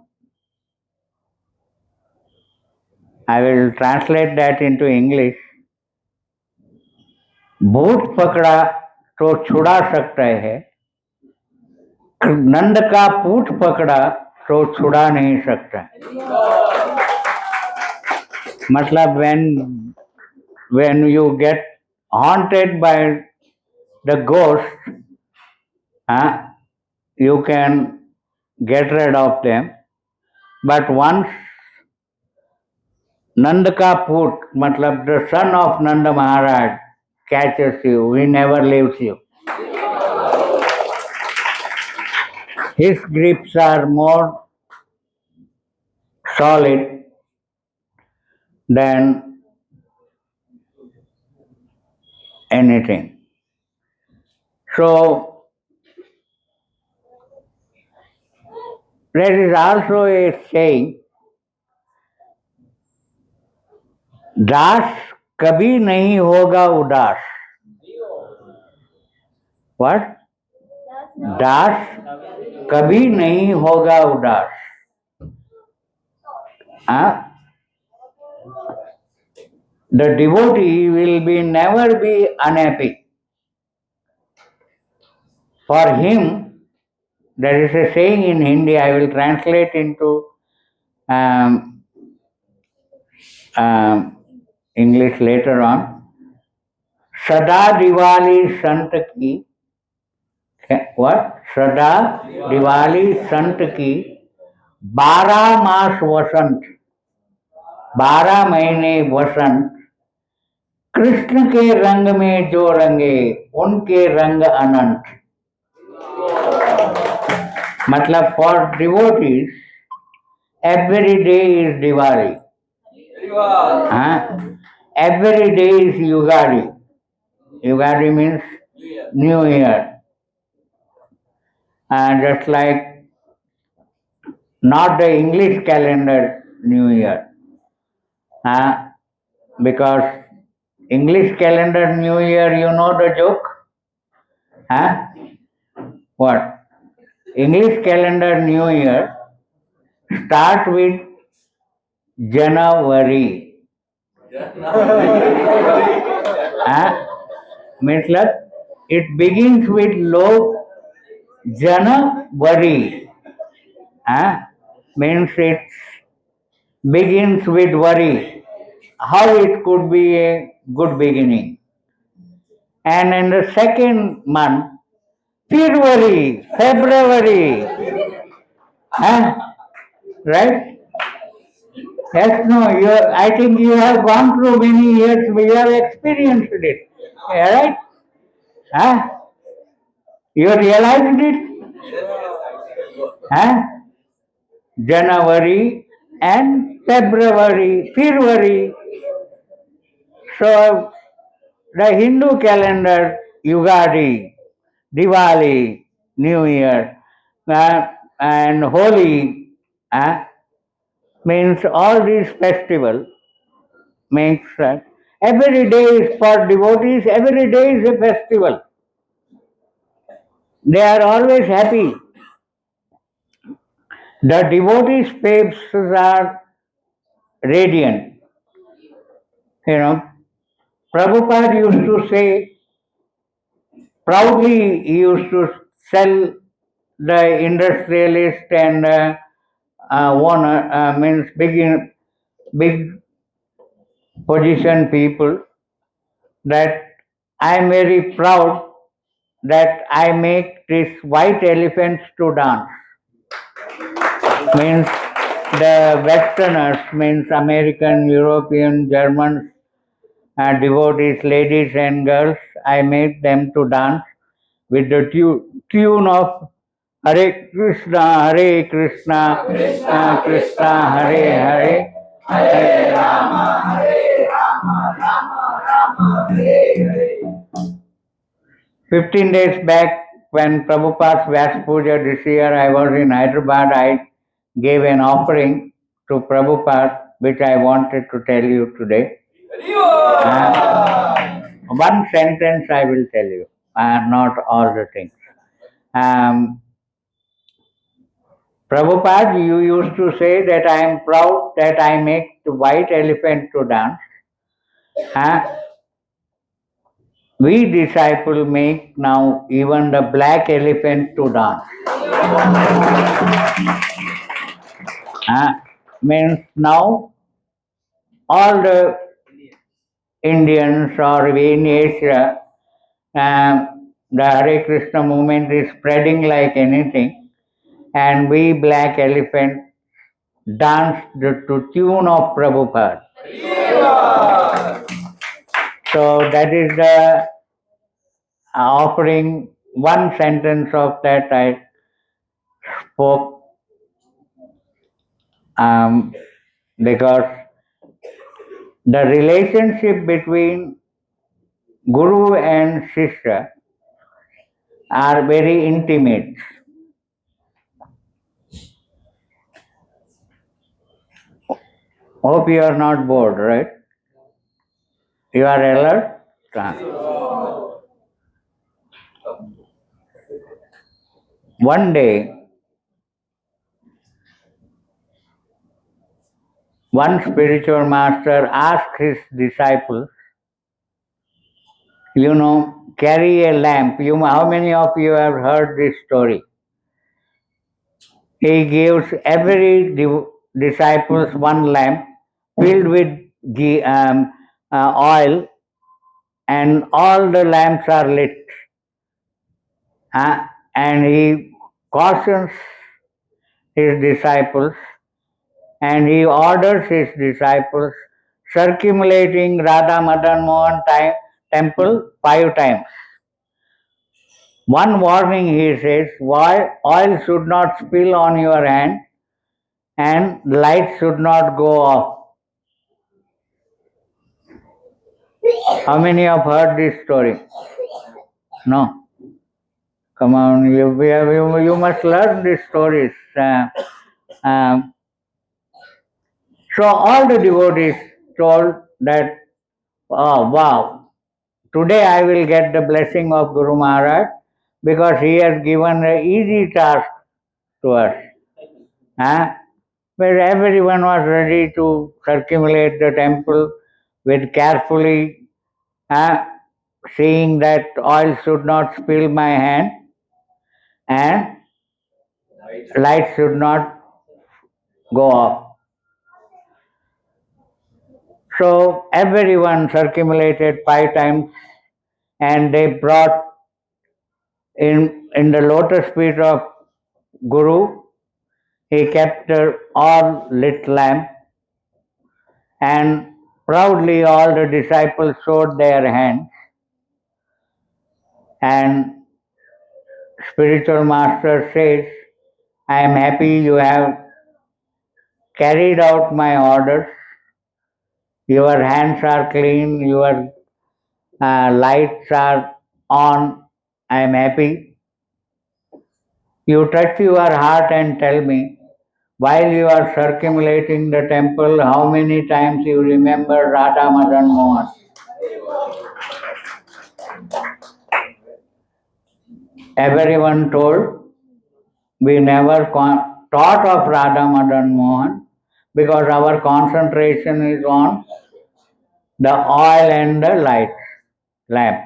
I will translate that into English. भूत पकड़ा तो छुड़ा सकता है, नंद का पूत पकड़ा तो छुड़ा नहीं सकता. मतलब when you get haunted by the ghost, you can get rid of them. But once Nanda ka put, matlab the son of Nanda Maharaj catches you, he never leaves you. His grips are more solid than anything. So there is also a saying, दास कभी नहीं होगा उदास. What? दास कभी नहीं होगा उदास. The devotee will never be unhappy. For him, there is a saying in Hindi, I will translate into English later on. Sada Diwali Sant ki, what? Sada Diwali Sant ki, 12 मास वसंत, 12 महीने वसंत, कृष्ण के रंग में जो रंगे उनके रंग अनंत. मतलब for devotees, every day is Diwali. Every day is Yugadi. Yugadi means New Year. just like not the English calendar New Year, because English calendar New Year, you know the joke? Huh? What? English calendar New Year start with January. Means like it begins with low January. Means it begins with worry. How it could be a good beginning. And in the second month, February. Right? Yes, no, I think you have gone through many years, we have experienced it. Right? Huh? You realized it? Huh? January and February. So the Hindu calendar, Yugadi, Diwali, New Year, and Holi, means all these festivals makes every day is for devotees, every day is a festival. They are always happy. The devotees' faces are radiant. You know, Prabhupada used to say, proudly he used to sell the industrialist and owner, means big position people, that I am very proud that I make these white elephants to dance. Means the Westerners, means American, European, Germans, devotees, ladies and girls, I made them to dance with the tune of Hare Krishna, Krishna Krishna, Hare Hare, Hare Rama, Hare Rama, Rama Rama, Hare Hare. 15 days back, when Prabhupada's Vyas Puja this year, I was in Hyderabad, I gave an offering to Prabhupada, which I wanted to tell you today. One sentence I will tell you, not all the things. Prabhupada, you used to say that I am proud that I make the white elephant to dance. We disciples make now even the black elephant to dance. Means now all the Indians or in Asia, the Hare Krishna movement is spreading like anything, and we black elephant dance to tune of Prabhupada. So that is the offering. One sentence of that I spoke, because the relationship between Guru and Shishya are very intimate. Hope you are not bored, right? You are alert? One day, one spiritual master asked his disciples, carry a lamp. How many of you have heard this story? He gives every disciples one lamp filled with oil, and all the lamps are lit. And he cautions his disciples, and he orders his disciples circulating Radha Madan Mohan temple 5 times. One warning, he says, oil should not spill on your hand and light should not go off. How many have heard this story? No? Come on, you must learn these stories. Um, so all the devotees told that, oh wow, today I will get the blessing of Guru Maharaj because he has given an easy task to us. Where everyone was ready to circumambulate the temple with carefully seeing that oil should not spill my hand and light should not go off. So everyone circumambulated 5 times and they brought in the lotus feet of Guru, he kept the all lit lamp and proudly all the disciples showed their hands and spiritual master says, I am happy you have carried out my orders. Your hands are clean, your lights are on. I am happy. You touch your heart and tell me, while you are circumambulating the temple, how many times you remember Radha Madan Mohan? Everyone told, we never thought of Radha Madan Mohan because our concentration is on the oil and the light lamp.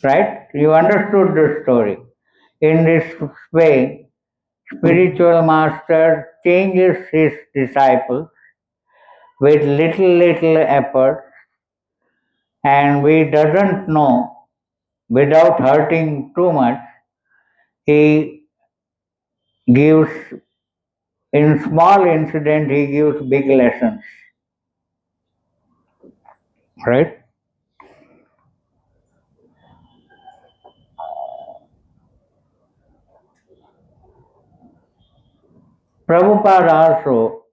Right? You understood the story. In this way, spiritual master changes his disciples with little effort and we doesn't know without hurting too much. He gives in small incident he gives big lessons. Right? Prabhupada also,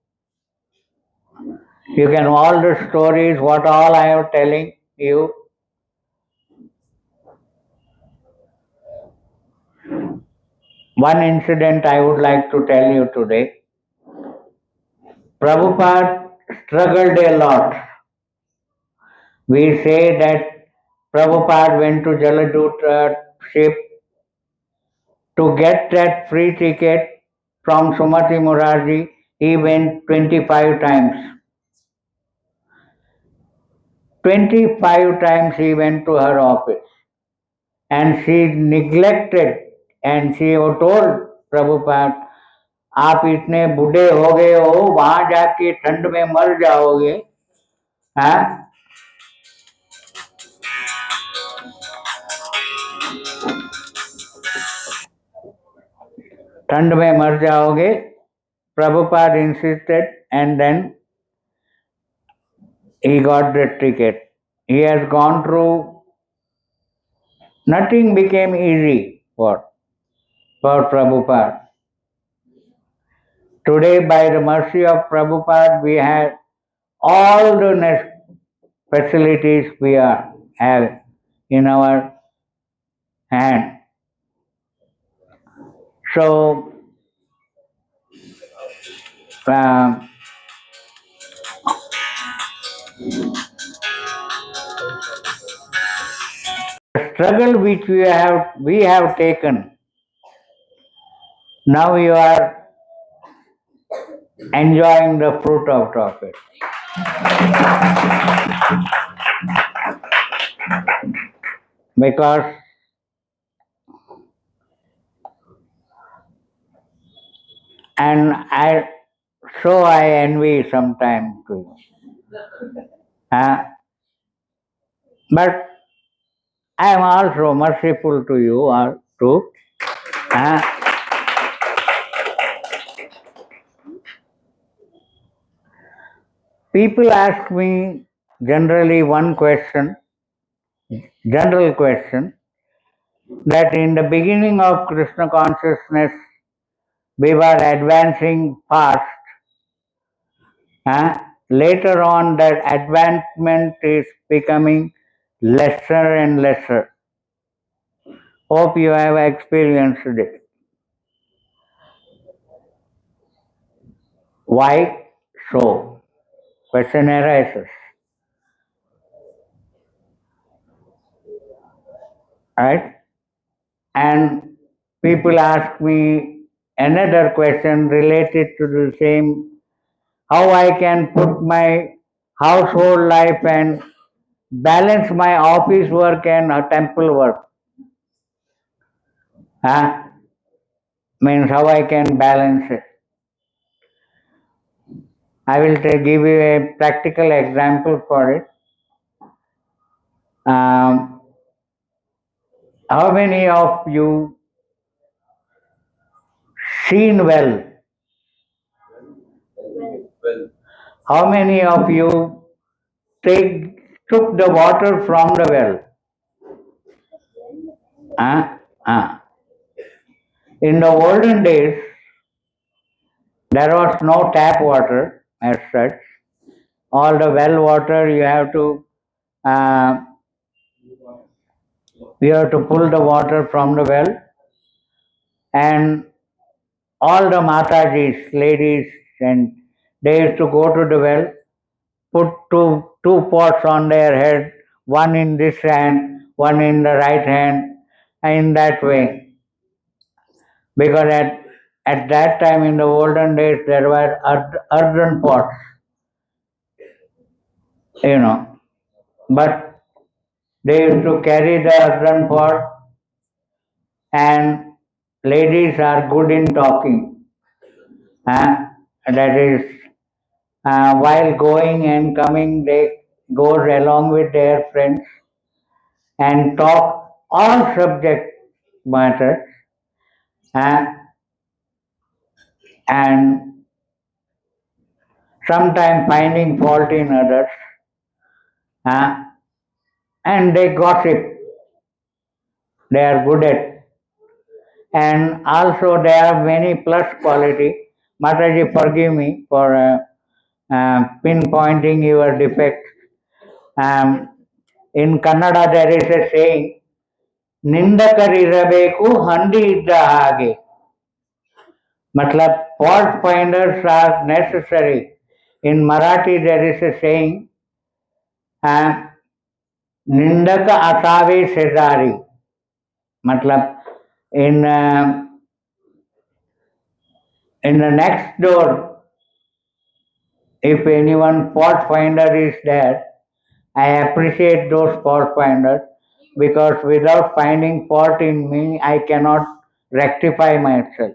you can all the stories, what all I am telling you. One incident I would like to tell you today. Prabhupada struggled a lot. We say that Prabhupada went to Jaladut ship to get that free ticket from Sumati Murarji. He went 25 times. 25 times he went to her office and she neglected and she told Prabhupada, आप इतने बूढ़े हो गए हो वहां जाके ठंड में मर जाओगे. हाँ, ठंड में मर जाओगे. Prabhupada insisted and then he got the ticket. He has gone through, nothing became easy for Prabhupada. Today, by the mercy of Prabhupada, we have all the facilities we have in our hand. So, the struggle which we have taken, now you are enjoying the fruit out of it. Because I envy sometimes too. But I am also merciful to you too. People ask me generally one general question, that in the beginning of Krishna consciousness, we were advancing fast. Later on, that advancement is becoming lesser and lesser. Hope you have experienced it. Why so? Question arises. Right? And people ask me another question related to the same, how I can put my household life and balance my office work and temple work. Means how I can balance it. I will give you a practical example for it. How many of you seen well? Well, How many of you took the water from the well? Uh, uh. In the olden days, there was no tap water as such. All the well water uh, you have to pull the water from the well, and all the Matajis, ladies, and they used to go to the well, put two pots on their head, one in this hand, one in the right hand, and in that way. Because at that time in the olden days there were earthen pots, but they used to carry the earthen pot, and ladies are good in talking. That is, while going and coming, they go along with their friends and talk all subject matters, and sometimes finding fault in others, and they gossip. They are good at, and also they have many plus quality. Mataji, forgive me for pinpointing your defects. In Kannada there is a saying, ನಿಂದಕರಿರಬೇಕು ಹಂದಿ ಇದ್ದ ಹಾಗೆ. Matlab, fault finders are necessary. In Marathi there is a saying, निंदक असावे शेजारी. Matlab, in the next door, if anyone fault finder is there, I appreciate those fault finders, because without finding fault in me, I cannot rectify myself.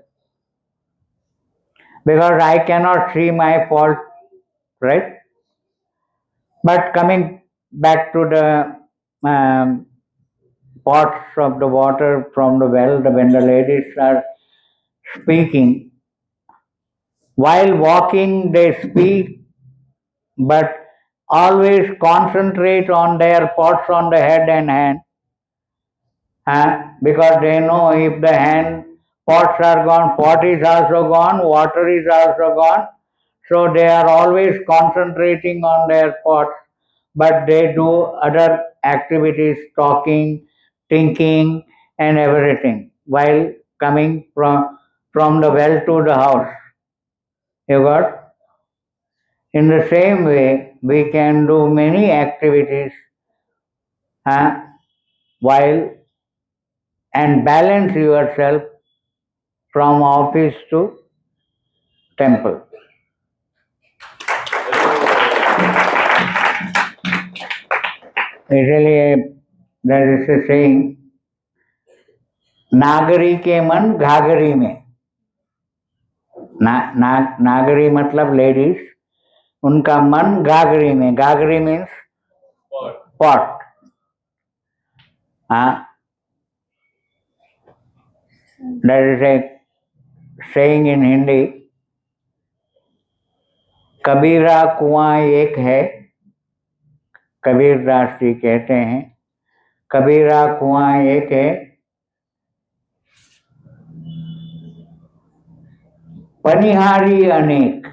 Because I cannot see my fault, right? But coming back to the pots of the water from the well, when the ladies are speaking, while walking they speak, but always concentrate on their pots on the head and hand, because they know if the hand pots are gone, pot is also gone, water is also gone. So they are always concentrating on their pots, but they do other activities, talking, thinking, and everything while coming from the well to the house. You got? In the same way, we can do many activities while and balance yourself from office to temple. Usually there is a saying, नागरी के मन घाघरी में. नागरी मतलब ladies, उनका मन घाघरी में. Ghaghri means pot. There is a saying in Hindi, Kabira कुआं एक है. कबीर दास जी कहते हैं, कबीरा कुआं एक है, पनिहारी अनेक.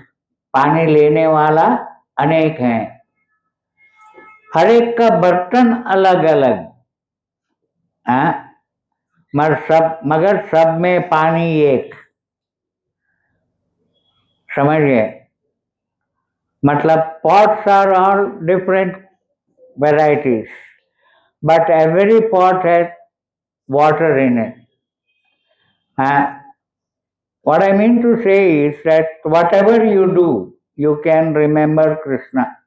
पानी लेने वाला अनेक हैं, हर एक का बर्तन अलग अलग. मगर सब में पानी एक, समझिए। मतलब pots are all different varieties, but every pot has water in it. What I mean to say is that whatever you do, you can remember Krishna.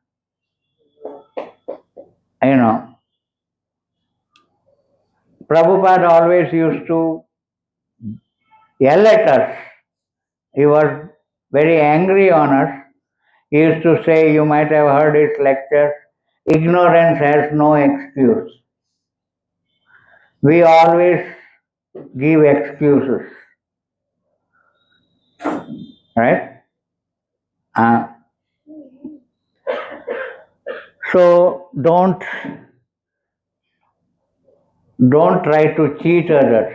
You know, Prabhupada always used to yell at us. He was very angry on us. He used to say, you might have heard his lectures, ignorance has no excuse. We always give excuses, right? So don't try to cheat others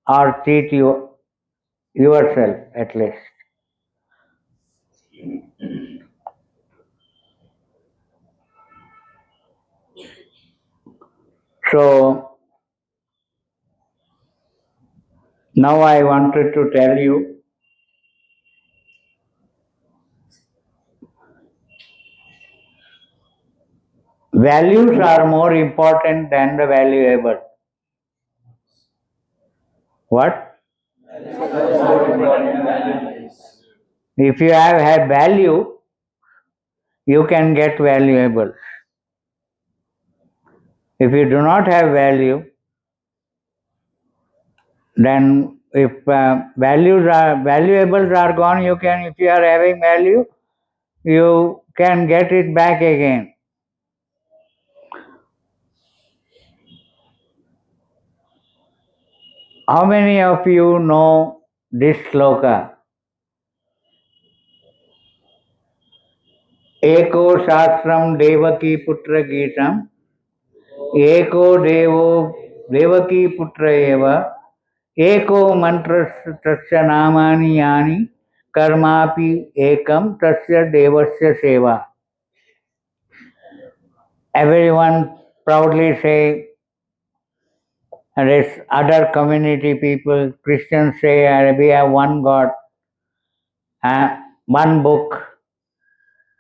or cheat yourself at least. So now I wanted to tell you values are more important than the valuable. What? If you have had value, you can get valuable. If you do not have value, then if valuables are gone, you can, if you are having value, you can get it back again. How many of you know this sloka? Eko Shastram Devaki Putra Geetam Eko Devo Devaki Putra Eva Eko Mantra Tasya Namani Yani Karmapi Ekam Tasya Devasya Seva. Everyone proudly say, this other community people, Christians say, we have one God, one book,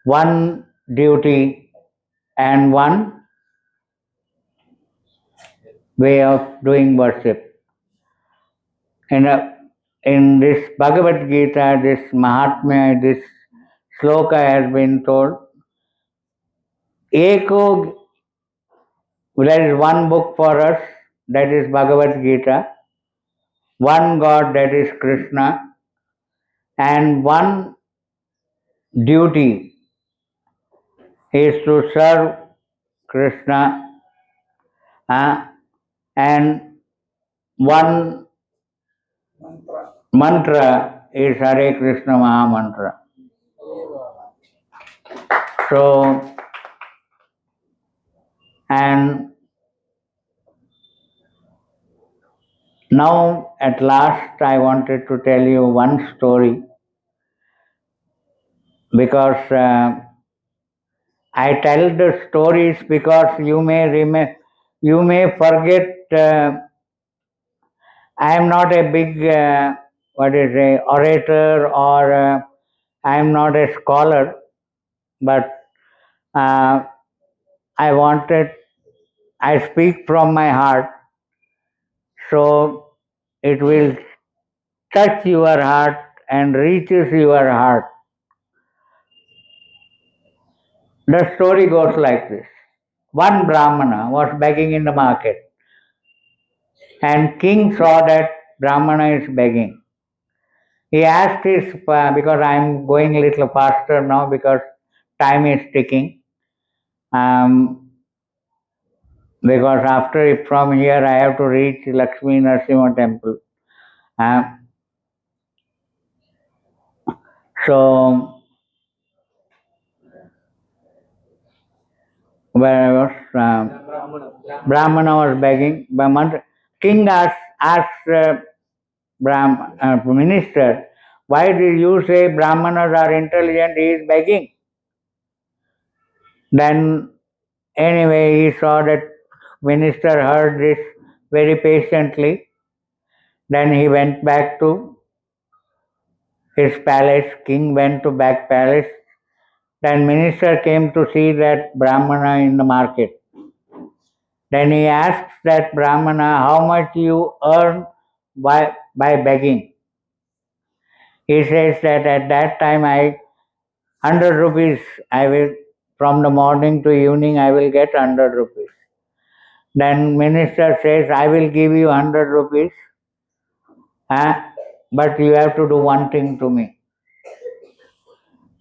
one duty, and one way of doing worship. In this Bhagavad Gita, this Mahatmya, this sloka has been told, Eko, there is one book for us, that is Bhagavad Gita, one God, that is Krishna, and one duty is to serve Krishna, and one mantra is Hare Krishna Maha Mantra. So, and now at last I wanted to tell you one story, because I tell the stories because you may forget. I am not a big orator, or I am not a scholar, but I speak from my heart, so it will touch your heart and reaches your heart. The story goes like this. One Brahmana was begging in the market, and king saw that Brahmana is begging. He asked his, because I am going a little faster now because time is ticking. Because after, from here I have to reach Lakshmi Narasimha temple. So where I was, Brahmana was begging. King asked minister, why did you say Brahmanas are intelligent? He is begging. Then anyway, he saw that minister heard this very patiently, Then he went back to his palace. King went to back palace. Then minister came to see that Brahmana in the market. Then he asks that Brahmana, how much you earn by begging? He says that at that time 100 rupees I will, from the morning to evening I will get 100 rupees. Then minister says, I will give you 100 rupees, but you have to do one thing to me.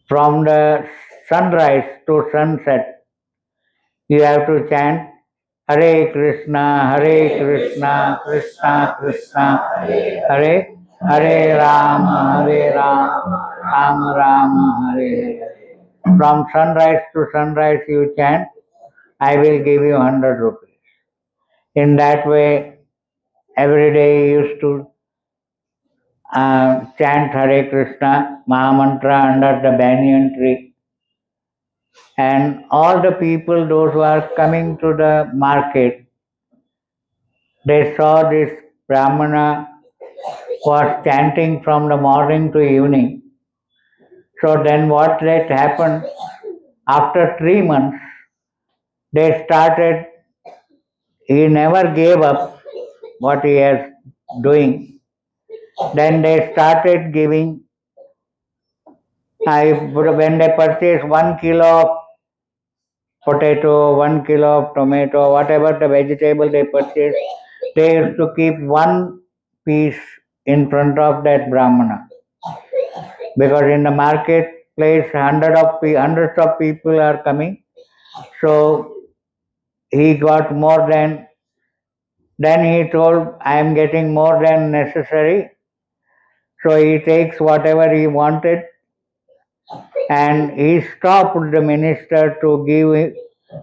From the sunrise to sunset, you have to chant Hare Krishna, Krishna Krishna, Hare Hare Rama, Rama Rama, Hare Hare. From sunrise to sunrise you chant, I will give you 100 rupees. In that way, every day he used to chant Hare Krishna Mahamantra under the banyan tree. And all the people, those who are coming to the market, they saw this Brahmana was chanting from the morning to evening. So then what that happened, after 3 months, they started, he never gave up what he is doing. Then they started giving, when they purchased 1 kilo of potato, 1 kilo of tomato, whatever the vegetable they purchased, they used to keep one piece in front of that Brahmana. Because in the marketplace, hundreds of people are coming. So he got more than, then he told, I am getting more than necessary. So he takes whatever he wanted, and he stopped the minister to give,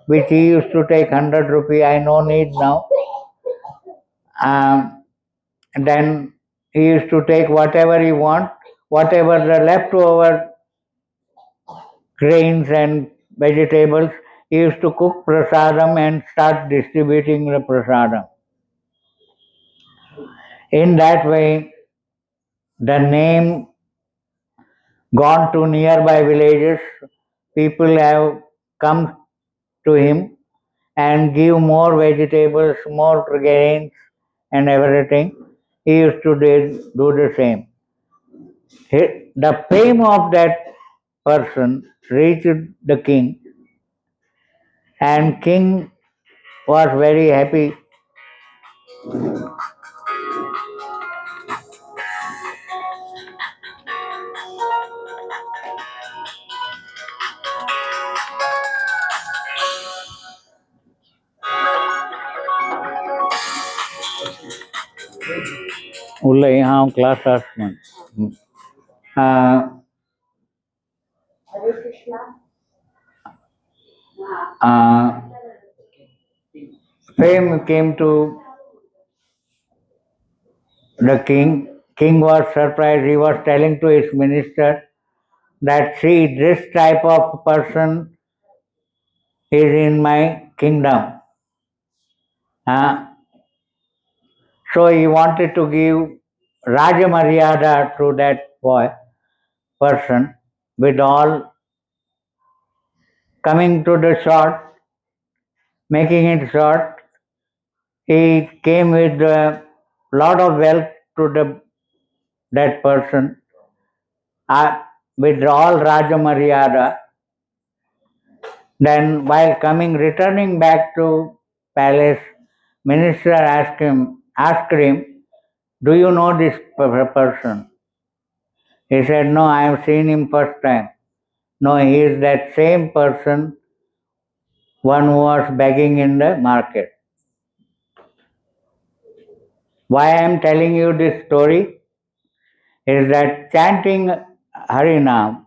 which he used to take 100 rupees. I no need now. Then he used to take whatever he want, whatever the leftover grains and vegetables, he used to cook prasadam and start distributing the prasadam. In that way, the name gone to nearby villages, people have come to him and give more vegetables, more grains and everything. He used to do the same. The fame of that person reached the king, and king was very happy. Ulla यहाँ class में fame came to the king. King was surprised. He was telling to his minister that, see, this type of person is in my kingdom. So he wanted to give Raja Maryada to that person. With all coming to the short, making it short, he came with a lot of wealth to that person, with all Raja Maryada. Then while returning back to palace, minister asked him, do you know this person? He said, no, I have seen him first time. No, he is that same person, one who was begging in the market. Why I am telling you this story is that chanting Harinam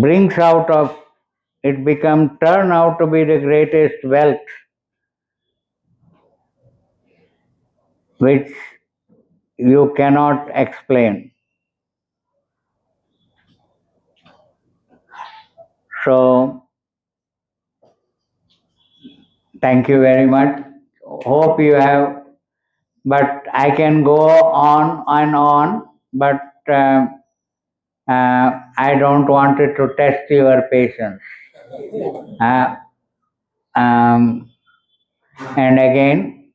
brings out of, turn out to be the greatest wealth which you cannot explain. So, thank you very much. Hope you have but I can go on and on, but I don't want it to test your patience. Uh, um, and again,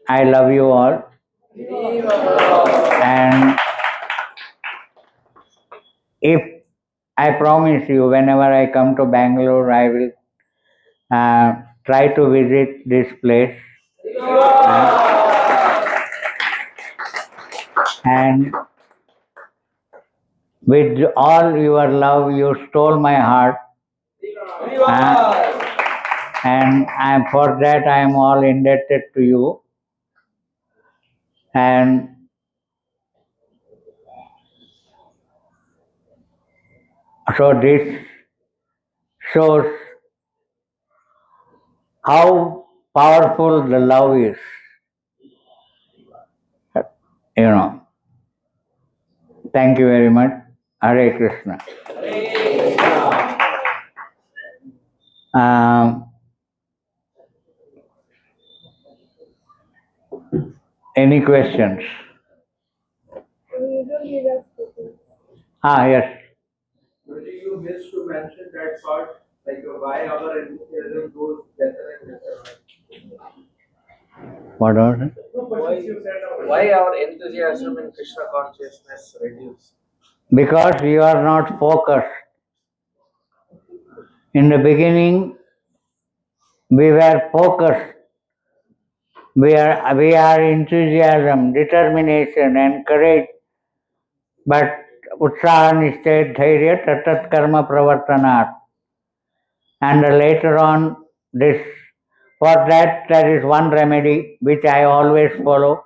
I love you all. And if I promise you, whenever I come to Bangalore, I will try to visit this place. And with all your love, you stole my heart. And for that, I am all indebted to you. And so this shows how powerful the love is. You know. Thank you very much. Hare Krishna. Any questions? Yes. You missed to mention that part, like why our enthusiasm goes better and better. What was it? Why our enthusiasm in Krishna consciousness reduces? Because you are not focused. In the beginning, we were focused. We are enthusiasm, determination, and courage. But utsaha nishtay dhairya tatat karma pravartanat. And later on, for that there is one remedy which I always follow.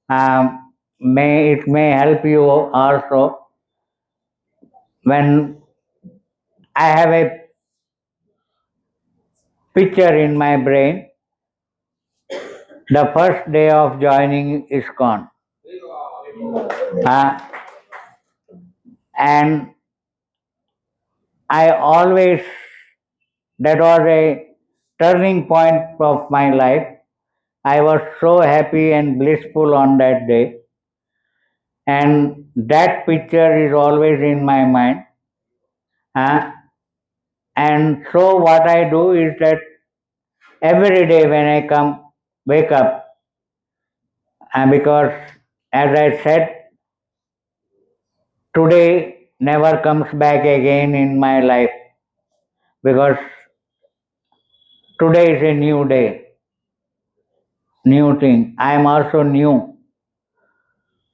It may help you also. When I have a picture in my brain, the first day of joining ISKCON. And I always, that was a turning point of my life. I was so happy and blissful on that day. And that picture is always in my mind. And so what I do is that every day when I wake up, because as I said, today never comes back again in my life, because today is a new day, new thing. I am also new.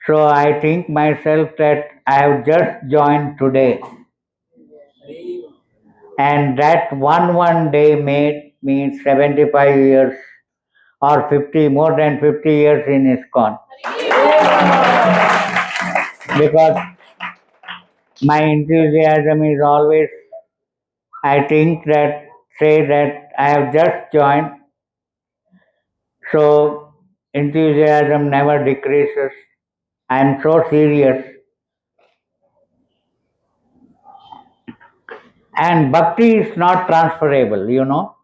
So I think myself that I have just joined today. And that one day made me 75 years or 50, more than 50 years in ISKCON. Because my enthusiasm is always, I think that, say that I have just joined, so enthusiasm never decreases. I am so serious. And bhakti is not transferable, you know.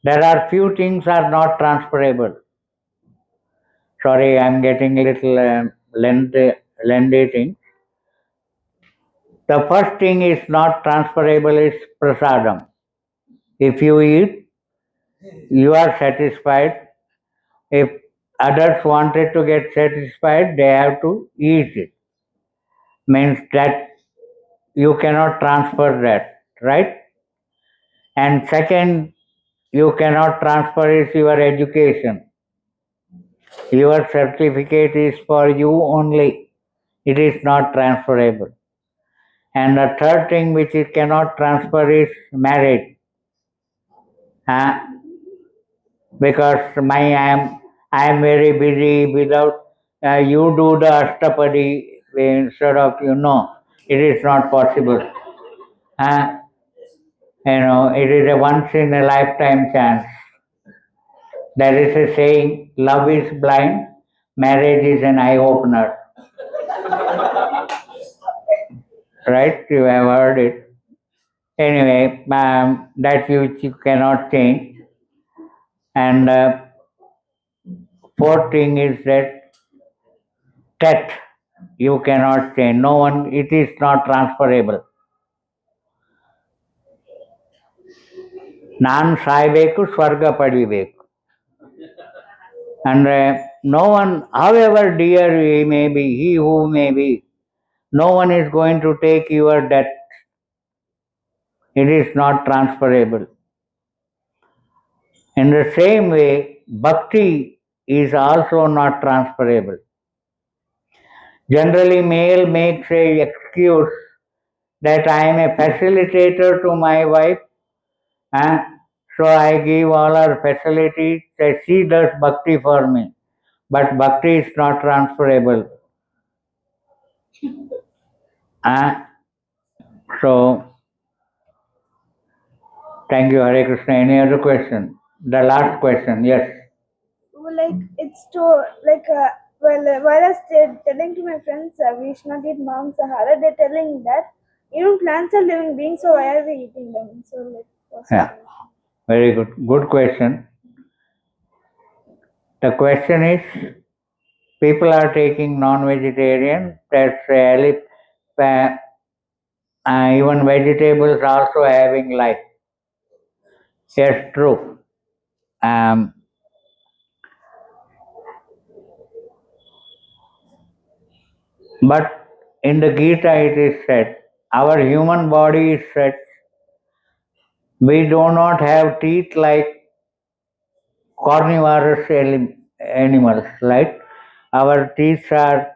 There are few things are not transferable. Sorry, I am getting a little lengthy thing. The first thing is not transferable is prasadam. If you eat, you are satisfied. If others wanted to get satisfied, they have to eat it. Means that you cannot transfer that, right? And second, you cannot transfer is your education. Your certificate is for you only. It is not transferable. And the third thing which it cannot transfer is marriage. Because I am very busy without you do the Ashtapadi instead of it is not possible. It is a once in a lifetime chance. There is a saying, love is blind, marriage is an eye opener. Right? You have heard it. Anyway, that you cannot change. And fourth thing is that tet, you cannot change. No one, it is not transferable. Nan saibeko, swarga padibeko. And no one, however dear he may be, he who may be, no one is going to take your debt. It is not transferable. In the same way, bhakti is also not transferable. Generally, male makes a excuse that I am a facilitator to my wife, and so I give all her facilities, that she does bhakti for me. But bhakti is not transferable. So, thank you, Hare Krishna. Any other question? The last question, yes. Like it's to like while I was telling to my friends we should not eat Mamsahara, they're telling that even plants are living beings, so why are we eating them? So like Yeah, very good. Good question. The question is, people are taking non-vegetarian. That's even vegetables also having life. Yes, true. But in the Gita it is said, our human body is said, we do not have teeth like carnivorous animals, right? Our teeth are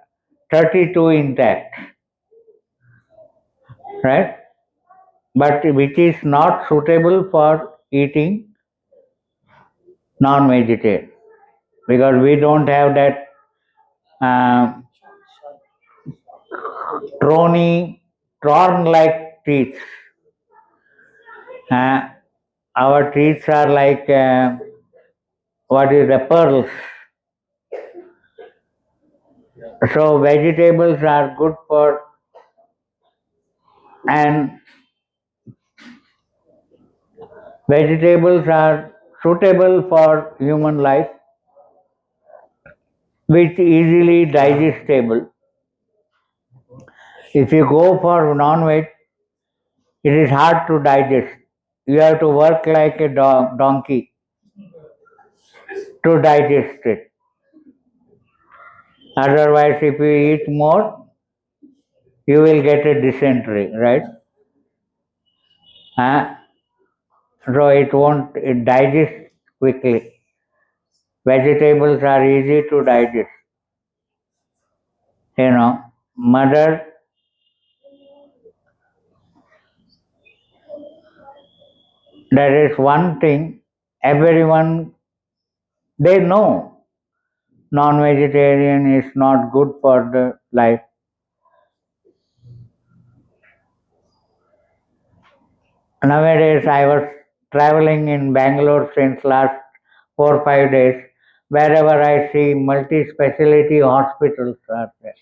32 intact, right? But which is not suitable for eating non-vegetarian, because we don't have that torn like teeth. Our teeth are like what is the pearls. So vegetables are good for, and vegetables are suitable for human life, which easily digestible. If you go for non-veg, it is hard to digest. You have to work like a donkey to digest it. Otherwise, if you eat more, you will get a dysentery, right? So it won't digest quickly. Vegetables are easy to digest. Mother, there is one thing, everyone, they know non-vegetarian is not good for the life. Nowadays, I was traveling in Bangalore since last 4 or 5 days. Wherever I see multi-speciality hospitals are there.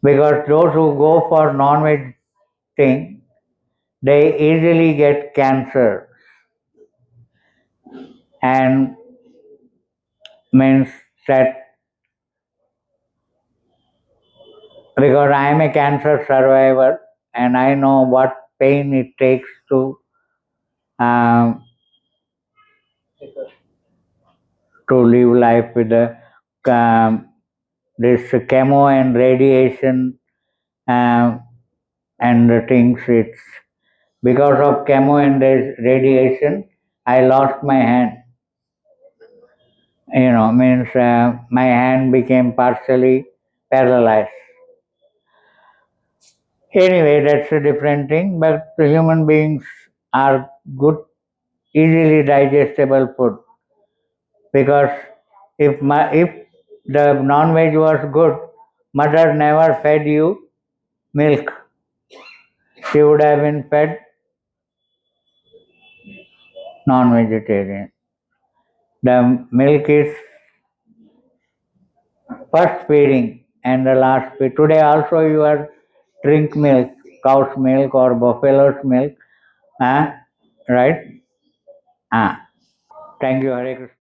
Because those who go for non-veg thing, they easily get cancer. And means that, because I am a cancer survivor and I know what pain it takes to live life with this chemo and radiation and the things. It's because of chemo and radiation, I lost my hand. Means my hand became partially paralyzed. Anyway, that's a different thing, but the human beings are good, easily digestible food. Because if the non-veg was good, mother never fed you milk. She would have been fed non-vegetarian. The milk is first feeding and the last feed. Today also you are drink milk, cow's milk or buffalo's milk, right? Thank you, Hare Krishna.